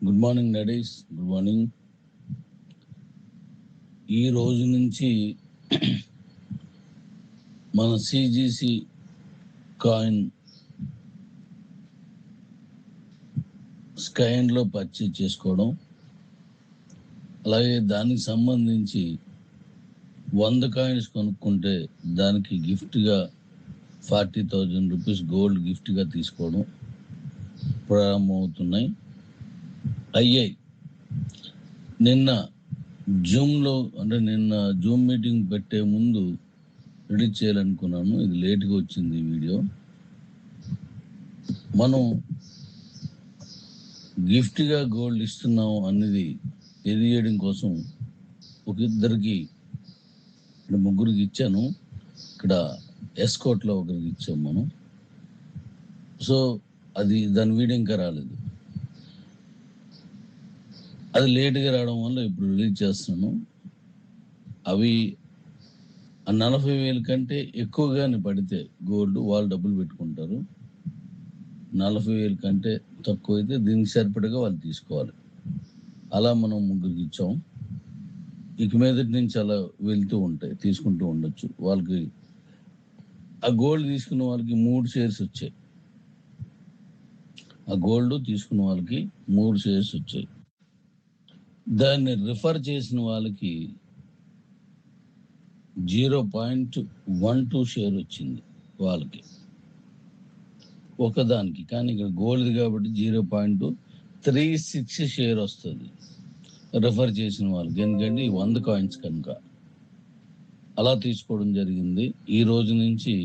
Good morning daddy's, good morning. ఈ రోజు నుంచి మన సిజిసి కాయిన్ స్కైన్లో పర్చేజ్ చేసుకోవడం, అలాగే దానికి సంబంధించి 100 కాయిన్స్ కొనుక్కుంటే దానికి గిఫ్ట్గా 40,000 రూపీస్ గోల్డ్ గిఫ్ట్గా తీసుకోవడం ప్రారంభమవుతున్నాయి. అయ్యాయి. నిన్న జూమ్ మీటింగ్ పెట్టే ముందు రిలీజ్ చేయాలనుకున్నాను. ఇది లేట్గా వచ్చింది ఈ వీడియో. మనం గిఫ్ట్గా గోల్డ్ ఇస్తున్నాం అనేది తెలియడం కోసం ఇద్దరికి ముగ్గురికి ఇచ్చాను. ఇక్కడ ఎస్కోట్లో ఒకరికి ఇచ్చాం మనం. సో అది దాని వీడియో ఇంకా రాలేదు. అది లేట్గా రావడం వల్ల ఇప్పుడు రిలీజ్ చేస్తున్నాను. అవి 40,000 కంటే ఎక్కువగానే పడితే గోల్డ్ వాళ్ళు డబ్బులు పెట్టుకుంటారు. 40,000 కంటే తక్కువ అయితే దీనికి సరిపడగా వాళ్ళు తీసుకోవాలి. అలా మనం ముగ్గురికి ఇచ్చాం. ఇక మీదటి నుంచి అలా వెళ్తూ ఉంటాయి, తీసుకుంటూ ఉండొచ్చు. వాళ్ళకి ఆ గోల్డ్ తీసుకున్న వాళ్ళకి 3 షేర్స్ వచ్చాయి. ఆ గోల్డ్ తీసుకున్న వాళ్ళకి 3 షేర్స్ వచ్చాయి. దాన్ని రిఫర్ చేసిన వాళ్ళకి 0.12 షేర్ వచ్చింది వాళ్ళకి ఒకదానికి. కానీ ఇక్కడ గోల్డ్ కాబట్టి 0.36 షేర్ వస్తుంది రిఫర్ చేసిన వాళ్ళకి. ఎందుకంటే 100 కాయిన్స్ కనుక అలా తీసుకోవడం జరిగింది. ఈ రోజు నుంచి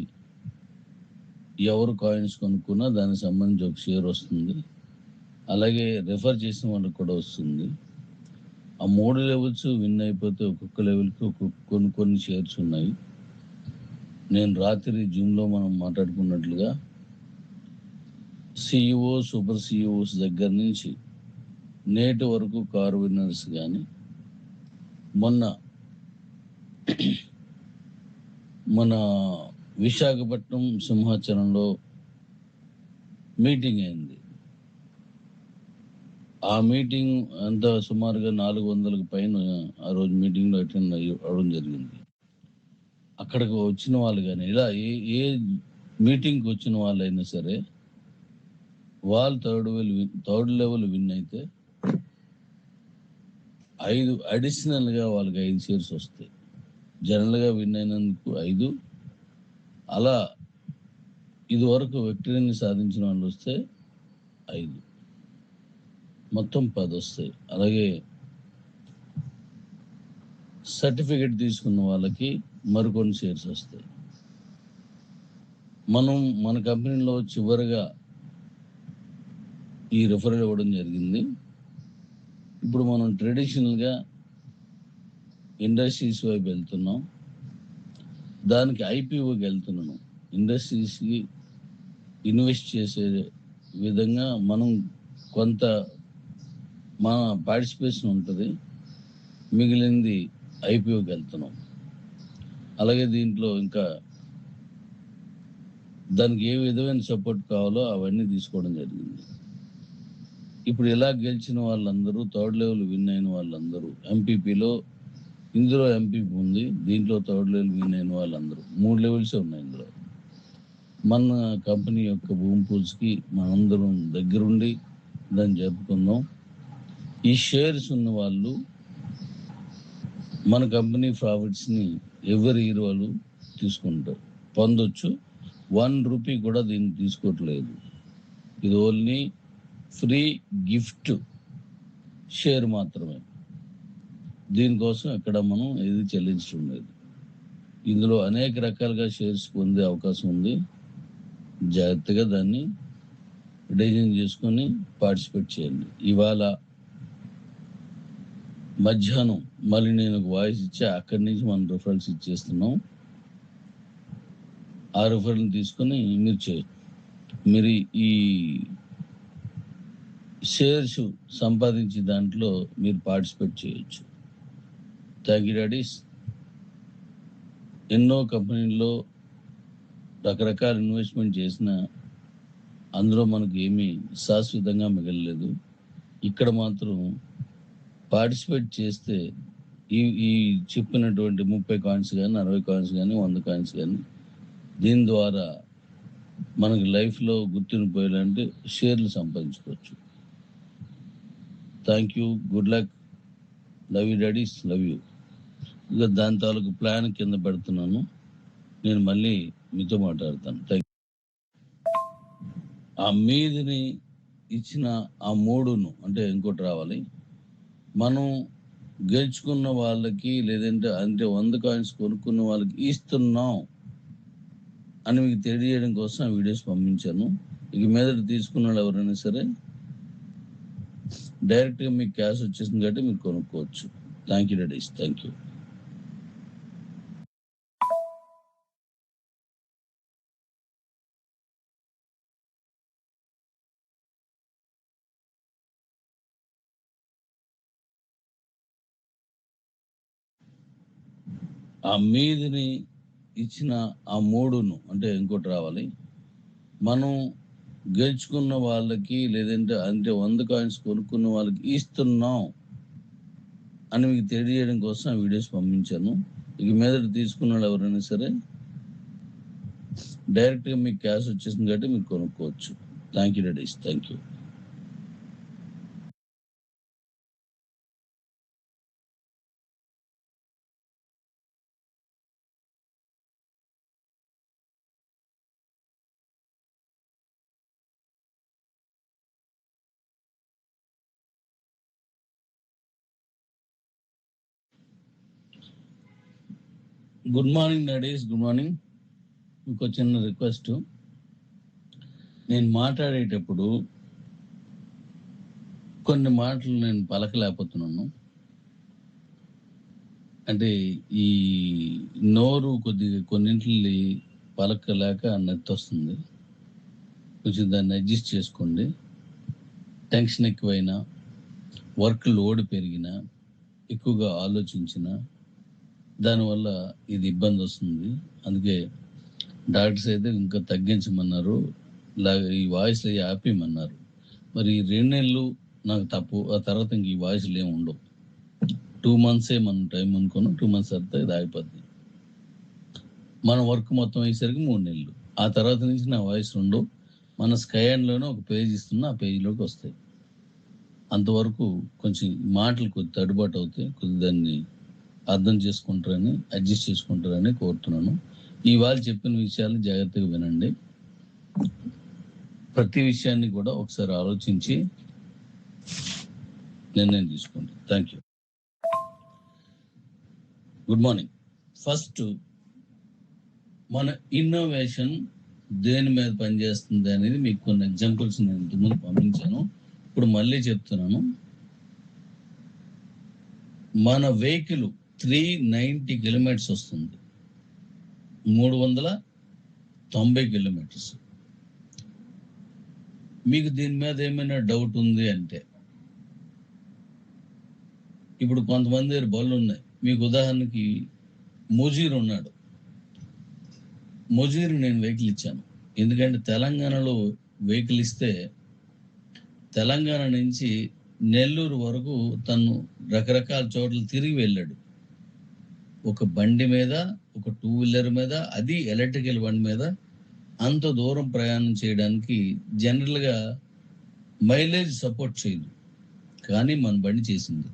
ఎవరు కాయిన్స్ కొనుక్కున్నా దానికి సంబంధించి ఒక షేర్ వస్తుంది. అలాగే రిఫర్ చేసిన వాళ్ళకి కూడా వస్తుంది. ఆ 3 లెవెల్స్ విన్ అయిపోతే ఒక్కొక్క లెవెల్కి కొన్ని షేర్స్ ఉన్నాయి. నేను రాత్రి జూమ్లో మనం మాట్లాడుకున్నట్లుగా సిఇఓ, సూపర్ సిఇఓస్ దగ్గర నుంచి నేటి వరకు కార్ విన్నర్స్ కానీ మన విశాఖపట్నం సింహాచలంలో మీటింగ్ అయింది. ఆ మీటింగ్ అంతా సుమారుగా 400కు పైన ఆ రోజు మీటింగ్లో అటెండ్ అవ్వడం జరిగింది. అక్కడికి వచ్చిన వాళ్ళు కానీ ఇలా ఏ మీటింగ్కి వచ్చిన వాళ్ళైనా సరే వాళ్ళు థర్డ్ లెవెల్ విన్ అయితే 5 అడిషనల్గా వాళ్ళకి 5 షేర్స్ వస్తాయి. జనరల్గా విన్ అయినందుకు 5, అలా ఇదివరకు విక్టరీని సాధించిన వాళ్ళు వస్తే 5, మొత్తం 10 వస్తాయి. అలాగే సర్టిఫికెట్ తీసుకున్న వాళ్ళకి మరికొన్ని షేర్స్ వస్తాయి. మన కంపెనీలో చివరిగా ఈ రిఫరల్ ఇవ్వడం జరిగింది. ఇప్పుడు మనం ట్రెడిషనల్గా ఇండస్ట్రీస్ వైపు వెళ్తున్నాం. దానికి ఐపీఓకి వెళ్తున్నాను. ఇండస్ట్రీస్కి ఇన్వెస్ట్ చేసే విధంగా మనం కొంత మన పార్టిసిపేషన్ ఉంటుంది, మిగిలింది ఐపీఓకి వెళ్తున్నాం. అలాగే దీంట్లో ఇంకా దానికి ఏ విధమైన సపోర్ట్ కావాలో అవన్నీ తీసుకోవడం జరిగింది. ఇప్పుడు ఇలా గెలిచిన వాళ్ళందరూ, థర్డ్ లెవెల్ విన్ అయిన వాళ్ళందరూ ఎంపీపీలో, ఇందులో ఎంపీపీ ఉంది, దీంట్లో థర్డ్ లెవెల్ విన్ అయిన వాళ్ళందరూ 3 లెవెల్స్ ఉన్నాయి ఇందులో. మన కంపెనీ యొక్క భూమి పూజకి మనందరం దగ్గరుండి దాన్ని జరుపుకుందాం. ఈ షేర్స్ ఉన్న వాళ్ళు మన కంపెనీ ప్రాఫిట్స్ని ఎవరి ఇయర్ వాళ్ళు తీసుకుంటారు, పొందొచ్చు. 1 రూపీ కూడా దీన్ని తీసుకోవట్లేదు. ఇది ఓన్లీ ఫ్రీ గిఫ్ట్ షేర్ మాత్రమే. దీనికోసం ఎక్కడ మనం ఏది చెల్లించడం లేదు. ఇందులో అనేక రకాలుగా షేర్స్ పొందే అవకాశం ఉంది. జాగ్రత్తగా దాన్ని డిజైన్ చేసుకొని పార్టిసిపేట్ చేయండి. ఇవాళ మధ్యాహ్నం మళ్ళీ నేను వాయిస్ ఇచ్చి అక్కడి నుంచి మనం రిఫరల్స్ ఇచ్చేస్తున్నాం. ఆ రిఫరల్ తీసుకొని మీరు ఈ షేర్స్ సంపాదించి దాంట్లో మీరు పార్టిసిపేట్ చేయొచ్చు. Thank you daddy's. ఎన్నో కంపెనీల్లో రకరకాల ఇన్వెస్ట్మెంట్ చేసిన అందులో మనకు ఏమీ శాశ్వతంగా మిగలలేదు. ఇక్కడ మాత్రం పార్టిసిపేట్ చేస్తే ఈ ఈ చెప్పినటువంటి 30 కాయిన్స్ కానీ 60 కాయిన్స్ కానీ 100 కాయిన్స్ కానీ దీని ద్వారా మనకి లైఫ్లో గుర్తుండిపోయాలంటే షేర్లు సంపాదించుకోవచ్చు. Thank you, good luck, love you daddy's, love you. ఇక దాని తాలూకు ప్లాన్ కింద పెడుతున్నాను, నేను మళ్ళీ మీతో మాట్లాడతాను. Thank you. ఆ మీదిని ఇచ్చిన ఆ మూడును అంటే ఇంకోటి రావాలి, మనం గెలుచుకున్న వాళ్ళకి లేదంటే 100 కాయిన్స్ కొనుక్కున్న వాళ్ళకి ఇస్తున్నాం అని మీకు తెలియజేయడం కోసం ఆ వీడియోస్ పంపించాను. ఇక మీదట తీసుకున్న వాళ్ళు ఎవరైనా సరే డైరెక్ట్గా మీకు క్యాష్ వచ్చేసింది కాబట్టి మీరు కొనుక్కోవచ్చు. Thank you daddy's, thank you. ఆ మీదిని ఇచ్చిన ఆ మూడును అంటే ఇంకోటి రావాలి, మనం గెలుచుకున్న వాళ్ళకి లేదంటే 100 కాయిన్స్ కొనుక్కున్న వాళ్ళకి ఇస్తున్నాం అని మీకు తెలియజేయడం కోసం ఆ వీడియోస్ పంపించాను. ఇక మీదట తీసుకున్న వాళ్ళు ఎవరైనా సరే డైరెక్ట్గా మీకు క్యాష్ వచ్చేసింది కాబట్టి మీరు కొనుక్కోవచ్చు. Thank you daddy's, thank you. Good morning daddy's, good morning. ఇంకో చిన్న రిక్వెస్ట్, నేను మాట్లాడేటప్పుడు కొన్ని మాటలు నేను పలకలేకపోతున్నాను. అంటే ఈ నోరు కొద్దిగా కొన్నింటిని పలకలేక నత్తి వస్తుంది. కొంచెం దాన్ని అడ్జస్ట్ చేసుకోండి. టెన్షన్ ఎక్కువైనా, వర్క్ లోడ్ పెరిగినా, ఎక్కువగా ఆలోచించిన దానివల్ల ఇది ఇబ్బంది వస్తుంది. అందుకే డాక్టర్స్ అయితే ఇంకా తగ్గించమన్నారు, ఈ వాయిస్లు ఆపేయమన్నారు. మరి 2 నెలలు నాకు తప్పు, ఆ తర్వాత ఇంక ఈ వాయిస్లు ఏమి ఉండవు. 2 months మనం టైం అనుకున్నాం, 2 months తర్వాత ఇది ఆగిపోద్ది. మన వర్క్ మొత్తం అయ్యేసరికి 3 నెలలు, ఆ తర్వాత నుంచి నా వాయిస్ ఉండవు. మన స్కైన్లోనే ఒక పేజ్ ఇస్తున్నా, ఆ పేజీలోకి వస్తాయి. అంతవరకు కొంచెం మాటలు కొద్ది తడుబాటు అవుతాయి, కొద్ది దాన్ని అర్థం చేసుకుంటారని, అడ్జస్ట్ చేసుకుంటారని కోరుతున్నాను. ఇవాళ చెప్పిన విషయాలు జాగ్రత్తగా వినండి. ప్రతి విషయాన్ని కూడా ఒకసారి ఆలోచించి నిర్ణయం తీసుకోండి. Thank you. Good morning. First, మన ఇన్నోవేషన్ దేని మీద పనిచేస్తుంది అనేది మీకు కొన్ని ఎగ్జాంపుల్స్ నేను ఇంతకుముందు పంపించాను, ఇప్పుడు మళ్ళీ చెప్తున్నాను. మన వెహికల్ 390 కిలోమీటర్స్ వస్తుంది, 390 కిలోమీటర్స్. మీకు దీని మీద ఏమైనా డౌట్ ఉంది అంటే, ఇప్పుడు కొంతమంది దగ్గర బళ్ళు ఉన్నాయి. మీకు ఉదాహరణకి ముజీర్ ఉన్నాడు, ముజీర్ నేను వెహికల్ ఇచ్చాను. ఎందుకంటే తెలంగాణలో వెహికల్ ఇస్తే తెలంగాణ నుంచి నెల్లూరు వరకు తను రకరకాల చోట్ల తిరిగి వెళ్ళాడు. ఒక బండి మీద, ఒక 2 వీలర్ మీద, అది ఎలక్ట్రికల్ బండి మీద అంత దూరం ప్రయాణం చేయడానికి జనరల్గా మైలేజ్ సపోర్ట్ చేయదు, కానీ మన బండి చేసింది.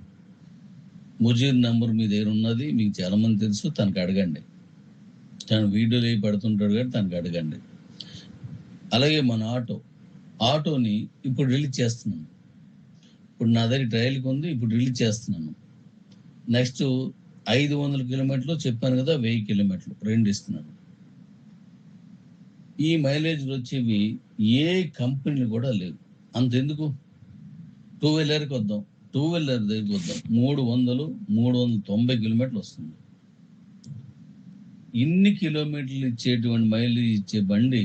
ముజీర్ నెంబర్ మీ దగ్గర ఉన్నది, మీకు చాలామంది తెలుసు, తనకు అడగండి. తను వీడియోలు అవి పడుతుంటాడు కానీ తనకు అడగండి. అలాగే మన ఆటోని ఇప్పుడు రిలీజ్ చేస్తున్నాను. ఇప్పుడు నా దగ్గర ట్రయల్కి ఉంది, ఇప్పుడు రిలీజ్ చేస్తున్నాను. నెక్స్ట్ 500 కిలోమీటర్లు చెప్పాను కదా, 1000 కిలోమీటర్లు 2 ఇస్తున్నాను. ఈ మైలేజ్లు వచ్చేవి ఏ కంపెనీలు కూడా లేవు. అంతెందుకు, 2 వీలర్కి వద్దాం, 2 వీలర్ దగ్గరికి వద్దాం, 390 కిలోమీటర్లు వస్తుంది. ఇన్ని కిలోమీటర్లు ఇచ్చేటువంటి మైలేజ్ ఇచ్చే బండి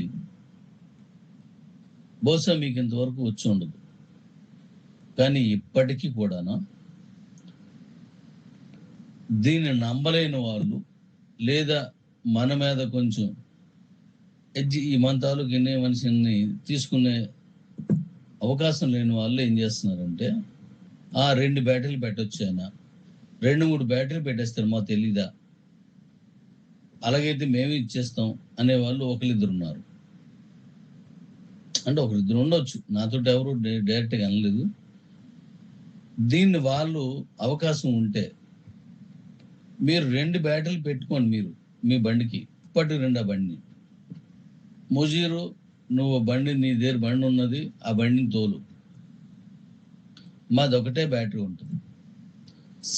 బహుశా మీకు ఇంతవరకు వచ్చి ఉండదు. కానీ ఇప్పటికీ కూడా దీన్ని నమ్మలేని వాళ్ళు, లేదా మన మీద కొంచెం ఈ మన తాలూకు ఎన్నే మనిషిని తీసుకునే అవకాశం లేని వాళ్ళు ఏం చేస్తున్నారంటే 2 బ్యాటరీలు పెట్టొచ్చు ఆయన, 2-3 బ్యాటరీలు పెట్టేస్తారు, మాకు తెలీదా, అలాగైతే మేము ఇచ్చేస్తాం అనేవాళ్ళు ఒకరిద్దరు ఉన్నారు. అంటే ఒకరిద్దరు ఉండొచ్చు, నాతో ఎవరు డైరెక్ట్గా అనలేదు. దీన్ని వాళ్ళు అవకాశం ఉంటే మీరు 2 బ్యాటరీలు పెట్టుకోండి, మీరు మీ బండికి పట్టుకురండి ఆ బండిని. ముజీరు, నువ్వు బండి, నీ దగ్గర బండి ఉన్నది, ఆ బండిని తోలు. మాది ఒకటే బ్యాటరీ ఉంటుంది,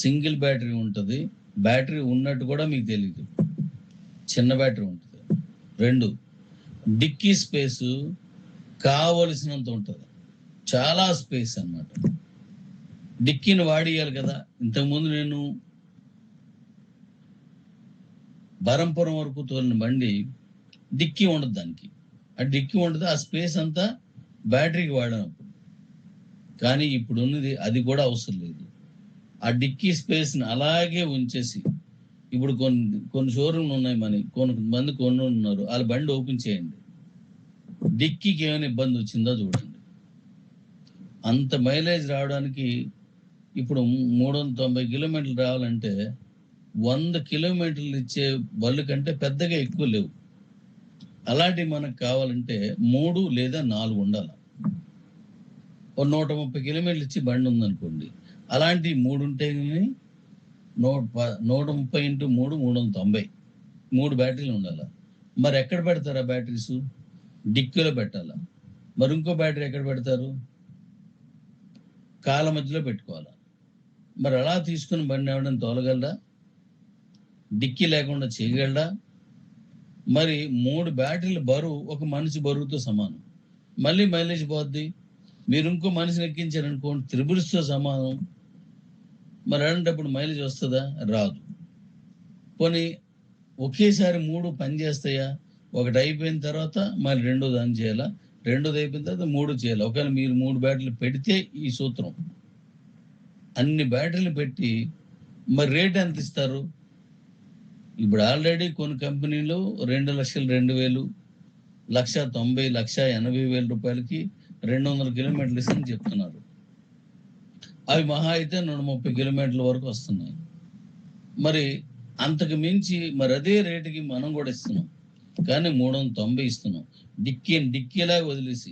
సింగిల్ బ్యాటరీ ఉంటుంది. బ్యాటరీ ఉన్నట్టు కూడా మీకు తెలియదు, చిన్న బ్యాటరీ ఉంటుంది. 2, డిక్కీ స్పేసు కావలసినంత ఉంటుంది, చాలా స్పేస్ అన్నమాట. డిక్కీని వాడియాలి కదా. ఇంతకుముందు నేను బరంపురం వరకు తోలిన బండి డిక్కీ ఉండదు, దానికి ఆ డిక్కీ ఉండదు, ఆ స్పేస్ అంతా బ్యాటరీకి వాడినప్పుడు. కానీ ఇప్పుడు ఉన్నది అది కూడా అవసరం లేదు. ఆ డిక్కీ స్పేస్ని అలాగే ఉంచేసి, ఇప్పుడు కొన్ని షోరూమ్లు ఉన్నాయి, కొంతమంది ఉన్నారు, వాళ్ళ బండి ఓపెన్ చేయండి, డిక్కీకి ఏమైనా ఇబ్బంది వచ్చిందో చూడండి. అంత మైలేజ్ రావడానికి ఇప్పుడు 390 కిలోమీటర్లు రావాలంటే 100 కిలోమీటర్లు ఇచ్చే బళ్ళు కంటే పెద్దగా ఎక్కువ లేవు. అలాంటివి మనకు కావాలంటే 3 లేదా 4 ఉండాలి. 130 కిలోమీటర్లు ఇచ్చి బండి ఉందనుకోండి, అలాంటి 3 ఉంటే 130 × 3 390, 3 బ్యాటరీలు ఉండాలి. మరి ఎక్కడ పెడతారు ఆ బ్యాటరీస్? డిక్కీలో పెట్టాలా. మరి ఇంకో బ్యాటరీ ఎక్కడ పెడతారు? కాళ్ళ మధ్యలో పెట్టుకోవాలా. మరి అలా తీసుకుని బండి ఎవడని తోలగలడా? డిక్కీ లేకుండా చేయగలడా? మరి 3 బ్యాటరీల బరువు ఒక మనిషి బరువుతో సమానం. మళ్ళీ మైలేజ్ పోద్ది. మీరు ఇంకో మనిషిని ఎక్కించారనుకోండి, త్రిబుల్స్తో సమానం. మరి అలాంటప్పుడు మైలేజ్ వస్తుందా? రాదు. పోనీ ఒకేసారి 3 పని చేస్తాయా? ఒకటి అయిపోయిన తర్వాత మరి రెండో దాన్ని చేయాలా, రెండోది అయిపోయిన తర్వాత 3 చేయాలి. ఒకవేళ మీరు 3 బ్యాటరీలు పెడితే ఈ సూత్రం, అన్ని బ్యాటరీలు పెట్టి మరి రేట్ ఎంత ఇస్తారు? ఇప్పుడు ఆల్రెడీ కొన్ని కంపెనీలు 2,02,000, 1,90,000, 1,80,000 రూపాయలకి 200 కిలోమీటర్లు ఇస్తామని చెప్తున్నారు. అవి మహా అయితే 130 కిలోమీటర్ల వరకు వస్తున్నాయి. మరి అంతకు మించి మరి అదే రేటుకి మనం కూడా ఇస్తున్నాం, కానీ 390 ఇస్తున్నాం. డిక్కీలా వదిలేసి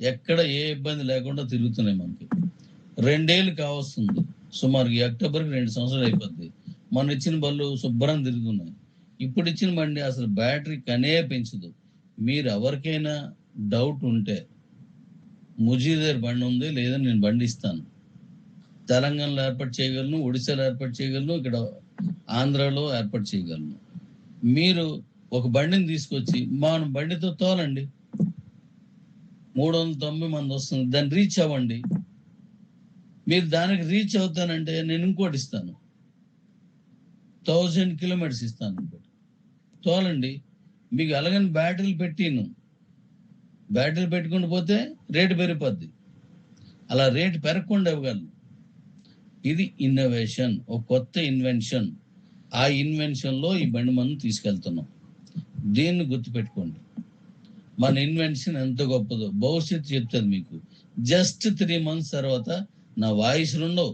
ఎక్కడ ఏ ఇబ్బంది లేకుండా తిరుగుతున్నాయి. మనకి 2 ఏళ్ళు కావస్తుంది, సుమారు ఈ అక్టోబర్కి 2 సంవత్సరాలు అయిపోద్ది. మనం ఇచ్చిన బళ్ళు శుభ్రం తిరుగుతున్నాయి. ఇప్పుడు ఇచ్చిన బండి అసలు బ్యాటరీ కనే పెంచదు. మీరు ఎవరికైనా డౌట్ ఉంటే, ముజీర్ దగ్గర బండి ఉంది లేదా నేను బండి ఇస్తాను, తెలంగాణలో ఏర్పాటు చేయగలను, ఒడిశాలో ఏర్పాటు చేయగలను, ఇక్కడ ఆంధ్రాలో ఏర్పాటు చేయగలను. మీరు ఒక బండిని తీసుకొచ్చి మన బండితో తోలండి, 390 మంది వస్తుంది, దాన్ని రీచ్ అవ్వండి. మీరు దానికి రీచ్ అవుతానంటే నేను ఇంకోటి ఇస్తాను, 1000 కిలోమీటర్స్ ఇస్తాను ఇంకోటి, తోలండి. మీకు అలాగని బ్యాటరీలు పెట్టుకుని పోతే రేటు పెరిగిపోద్ది. అలా రేటు పెరగకుండా ఇవ్వగలను. ఇది ఇన్నోవేషన్, ఒక కొత్త ఇన్వెన్షన్. ఆ ఇన్వెన్షన్లో ఈ బండి మనం తీసుకెళ్తున్నాం. దీన్ని గుర్తుపెట్టుకోండి. మన ఇన్వెన్షన్ ఎంత గొప్పదో భవిష్యత్తు చెప్తుంది మీకు. జస్ట్ 3 months తర్వాత నా వాయిస్లు ఉండవు,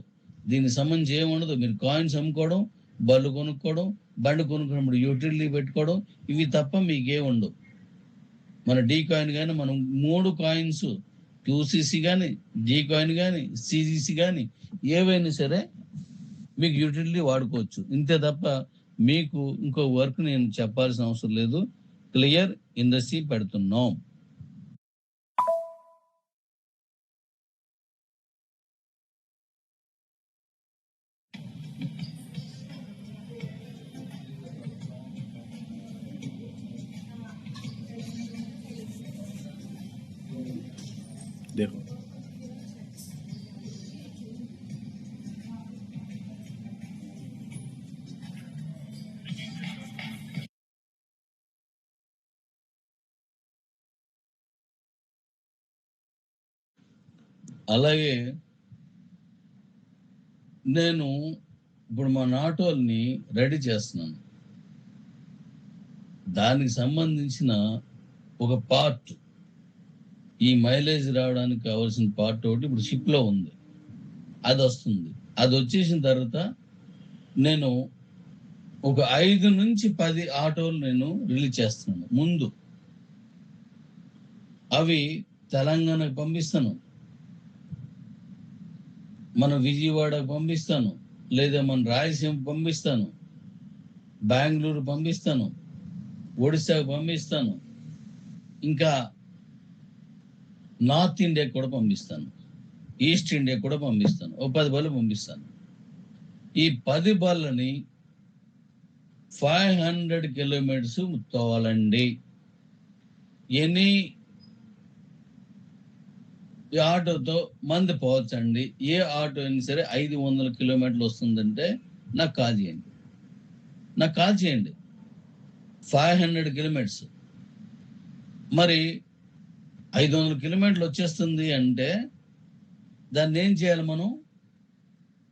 దీనికి సంబంధించి ఏముండదు. మీరు కాయిన్స్ అమ్ముకోవడం, బళ్ళు కొనుక్కోవడం, బండి కొనుక్కున్నప్పుడు యూటిలిటీ పెట్టుకోవడం, ఇవి తప్ప మీకే ఉండవు. మన డీ కాయిన్ కానీ, మనం 3 కాయిన్స్, 2cc కానీ, డీ కాయిన్ కానీ, సిజిసి కానీ, ఏవైనా సరే మీకు యూటిలిటీ వాడుకోవచ్చు. ఇంతే తప్ప మీకు ఇంకో వర్క్ నేను చెప్పాల్సిన అవసరం లేదు. క్లియర్ ఇండస్ట్రీ పెడుతున్నాం. देखो అలాగే నేను ఇప్పుడు మా నాటోల్ని రెడీ చేస్తున్నాను. దానికి సంబంధించిన ఒక పార్ట్ ఈ మైలేజ్ రావడానికి కావాల్సిన పార్ట్ ఒకటి ఇప్పుడు షిప్లో ఉంది, అది వస్తుంది. అది వచ్చేసిన తర్వాత నేను ఒక 5 నుంచి 10 ఆటోలు నేను రిలీజ్ చేస్తున్నాను. ముందు అవి తెలంగాణకు పంపిస్తాను, మన విజయవాడకు పంపిస్తాను, లేదా మన రాయలసీమ పంపిస్తాను, బెంగళూరు పంపిస్తాను, ఒడిశాకు పంపిస్తాను, ఇంకా నార్త్ ఇండియాకి కూడా పంపిస్తాను, ఈస్ట్ ఇండియాకి కూడా పంపిస్తాను. ఓ 10 బళ్ళు పంపిస్తాను. ఈ 10 బళ్ళని 500 కిలోమీటర్స్ తోవాలండి. ఎనీ ఈ ఆటోతో మంది పోవచ్చండి. ఏ ఆటో అయినా సరే 500 కిలోమీటర్లు వస్తుందంటే నాకు కాల్ చేయండి, 500 కిలోమీటర్స్. మరి 500 కిలోమీటర్లు వచ్చేస్తుంది అంటే దాన్ని ఏం చేయాలి? మనం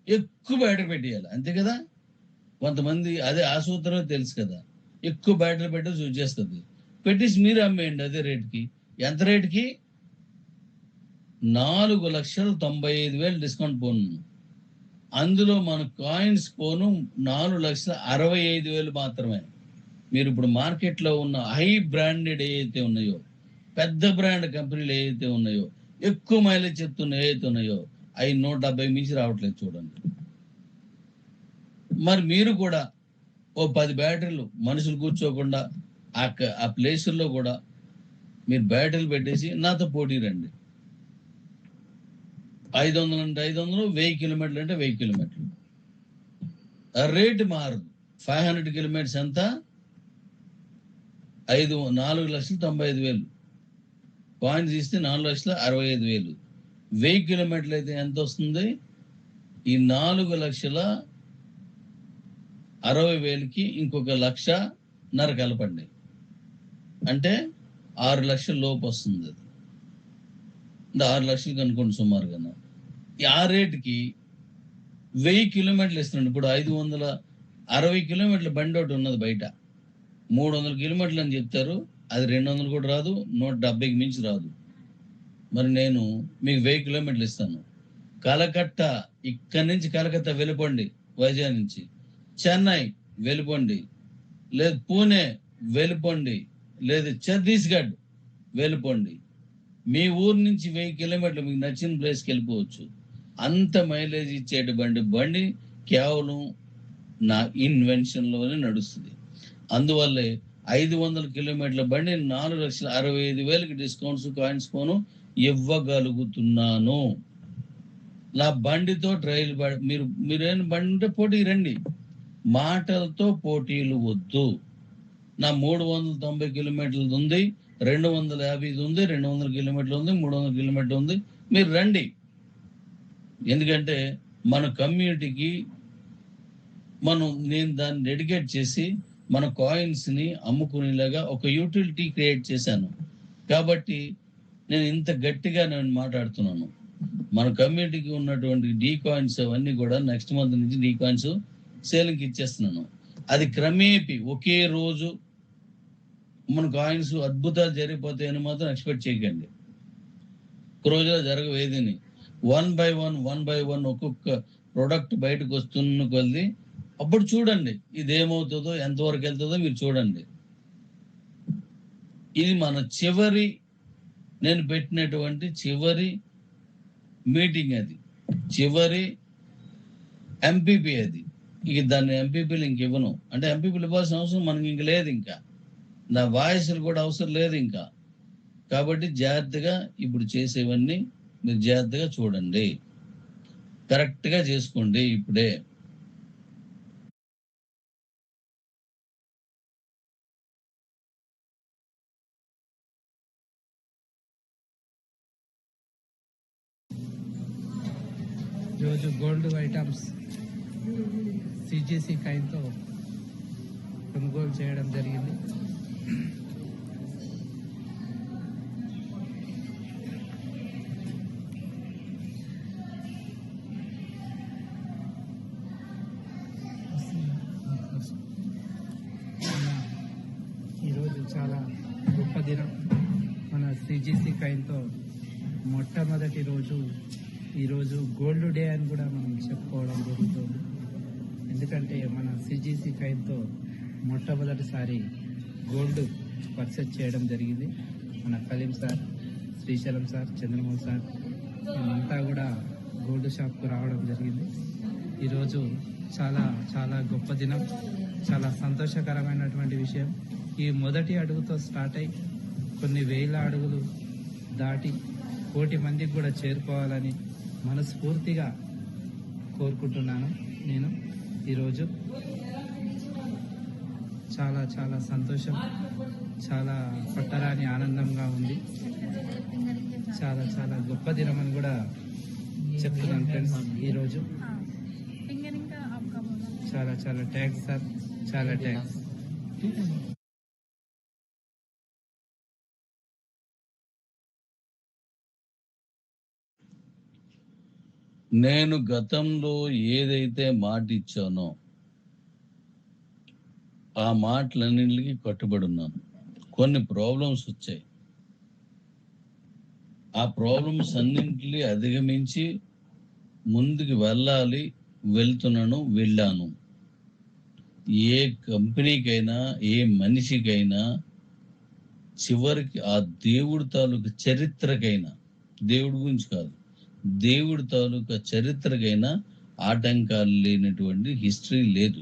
ఎక్కువ బ్యాటరీ పెట్టేయాలి, అంతే కదా. కొంతమంది అదే ఆ సూత్రమే తెలుసు కదా, ఎక్కువ బ్యాటరీ పెట్టేసి వచ్చేస్తుంది. పెట్టేసి మీరు అమ్మేయండి అదే రేట్కి. ఎంత రేట్కి? 4,95,000 డిస్కౌంట్ పోను. అందులో మన కాయిన్స్ పోను 4,65,000 మాత్రమే. మీరు ఇప్పుడు మార్కెట్లో ఉన్న హై బ్రాండెడ్ ఏవైతే ఉన్నాయో, పెద్ద బ్రాండ్ కంపెనీలు ఏవైతే ఉన్నాయో, ఎక్కువ మైలేజ్ చెప్తున్న ఏవైతే ఉన్నాయో, అవి 170 మించి రావట్లేదు చూడండి. మరి మీరు కూడా ఓ 10 బ్యాటరీలు మనుషులు కూర్చోకుండా ఆ ప్లేసుల్లో కూడా మీరు బ్యాటరీలు పెట్టేసి నాతో పోటీ రండి. 500 అంటే 500, 1000 కిలోమీటర్లు అంటే 1000 కిలోమీటర్లు. రేటు మారదు. 500 కిలోమీటర్స్ ఎంత? 4,95,000. పాయింట్స్ ఇస్తే 4,65,000. 1000 కిలోమీటర్లు అయితే ఎంత వస్తుంది? ఈ 4,60,000కి ఇంకొక 1,00,000 కలపండి, అంటే 6 లక్షల లోపు వస్తుంది. అది 6 లక్షలు కనుక్కోండి సుమారుగా. ఆ రేటుకి 1000 కిలోమీటర్లు ఇస్తున్నాడు. ఇప్పుడు 560 కిలోమీటర్ల బండి ఒకటి ఉన్నది బయట, 300 కిలోమీటర్లు అని చెప్తారు. అది 200 కూడా రాదు, 170కి మించి రాదు. మరి నేను మీకు 1000 కిలోమీటర్లు ఇస్తాను. కలకత్తా, ఇక్కడి నుంచి కలకత్తా వెళ్ళిపోండి, వైజాగ్ నుంచి చెన్నై వెళ్ళిపోండి, లేదు పూణే వెళ్ళిపోండి, లేదు ఛత్తీస్గఢ్ వెళ్ళిపోండి. మీ ఊరు నుంచి 1000 కిలోమీటర్లు మీకు నచ్చిన ప్లేస్కి వెళ్ళిపోవచ్చు. అంత మైలేజ్ ఇచ్చేటువంటి బండి కేవలం నా ఇన్వెన్షన్లోనే నడుస్తుంది. అందువల్లే 500 కిలోమీటర్ల బండి 4,65,000కి డిస్కౌంట్స్ కాయిన్స్ పోను ఇవ్వగలుగుతున్నాను. నా బండితో ట్రయల్ మీరేం బండి ఉంటే పోటీ రండి, మాటలతో పోటీలు వద్దు. నా 390 కిలోమీటర్లు ఉంది, 250 ఉంది, 200 కిలోమీటర్లు ఉంది, 300 కిలోమీటర్లు ఉంది. మీరు రండి. ఎందుకంటే మన కమ్యూనిటీకి నేను దాన్ని డెడికేట్ చేసి మన కాయిన్స్ని అమ్ముకునేలాగా ఒక యూటిలిటీ క్రియేట్ చేశాను. కాబట్టి నేను ఇంత గట్టిగా మాట్లాడుతున్నాను. మన కమ్యూనిటీకి ఉన్నటువంటి డీ కాయిన్స్ అవన్నీ కూడా నెక్స్ట్ మంత్ నుంచి డీ కాయిన్స్ సేలింగ్కి ఇచ్చేస్తున్నాను. అది క్రమేపీ ఒకే రోజు మన కాయిన్స్ అద్భుతాలు జరిగిపోతాయని మాత్రం ఎక్స్పెక్ట్ చేయకండి. ఒక రోజులో జరగవేదిని 1 by 1 ఒక్కొక్క ప్రొడక్ట్ బయటకు వస్తున్న కొద్ది అప్పుడు చూడండి ఇదేమవుతుందో, ఎంతవరకు వెళ్తుందో మీరు చూడండి. ఇది మన నేను పెట్టినటువంటి చివరి మీటింగ్, అది చివరి ఎంపీపీ. అది ఇక దాన్ని ఎంపీపీలు ఇంక ఇవ్వను, అంటే ఎంపీపీలు ఇవ్వాల్సిన అవసరం మనకి ఇంక లేదు, ఇంకా నా వాయిస్లు కూడా అవసరం లేదు ఇంకా. కాబట్టి జాగ్రత్తగా ఇప్పుడు చేసేవన్నీ మీరు జాగ్రత్తగా చూడండి, కరెక్ట్గా చేసుకోండి ఇప్పుడే. ఈరోజు గోల్డ్ ఐటమ్స్ సిజిసి కాయిన్తో కొనుగోలు చేయడం జరిగింది. ఈరోజు చాలా గొప్ప దినం. మన సిజిసి కైన్తో మొట్టమొదటి రోజు ఈరోజు గోల్డ్ డే అని కూడా మనం చెప్పుకోవడం జరుగుతుంది. ఎందుకంటే మన సిజిసి కైన్తో మొట్టమొదటిసారి గోల్డ్ పర్చేజ్ చేయడం జరిగింది. మన Kaleem sir, Srisailam sir, Chandramohan sir మేమంతా కూడా గోల్డ్ షాప్కు రావడం జరిగింది. ఈరోజు చాలా చాలా గొప్ప దినం, చాలా సంతోషకరమైనటువంటి విషయం. ఈ మొదటి అడుగుతో స్టార్ట్ అయ్యి కొన్ని వేల అడుగులు దాటి 1,000,000 మందికి కూడా చేరుకోవాలని మనస్ఫూర్తిగా కోరుకుంటున్నాను. నేను ఈరోజు చాలా చాలా సంతోషం, చాలా పట్టరాని ఆనందంగా ఉంది. చాలా చాలా గొప్ప దినం అని కూడా చెప్తున్నాను ఫ్రెండ్స్. ఈరోజు చాలా చాలా థ్యాంక్స్ సార్, చాలా థ్యాంక్స్. నేను గతంలో ఏదైతే మాట ఇచ్చానో ఆ మాటలన్నింటికి కట్టుబడి ఉన్నాను. కొన్ని ప్రాబ్లమ్స్ వచ్చాయి. ఆ ప్రాబ్లమ్స్ అన్నింటినీ అధిగమించి ముందుకు వెళ్ళాను. ఏ కంపెనీకైనా ఏ మనిషికైనా చివరికి ఆ దేవుడి తాలూకు చరిత్రకైనా, దేవుడి గురించి కాదు, దేవుడి తాలూకా చరిత్రకైనా ఆటంకాలు లేనటువంటి హిస్టరీ లేదు.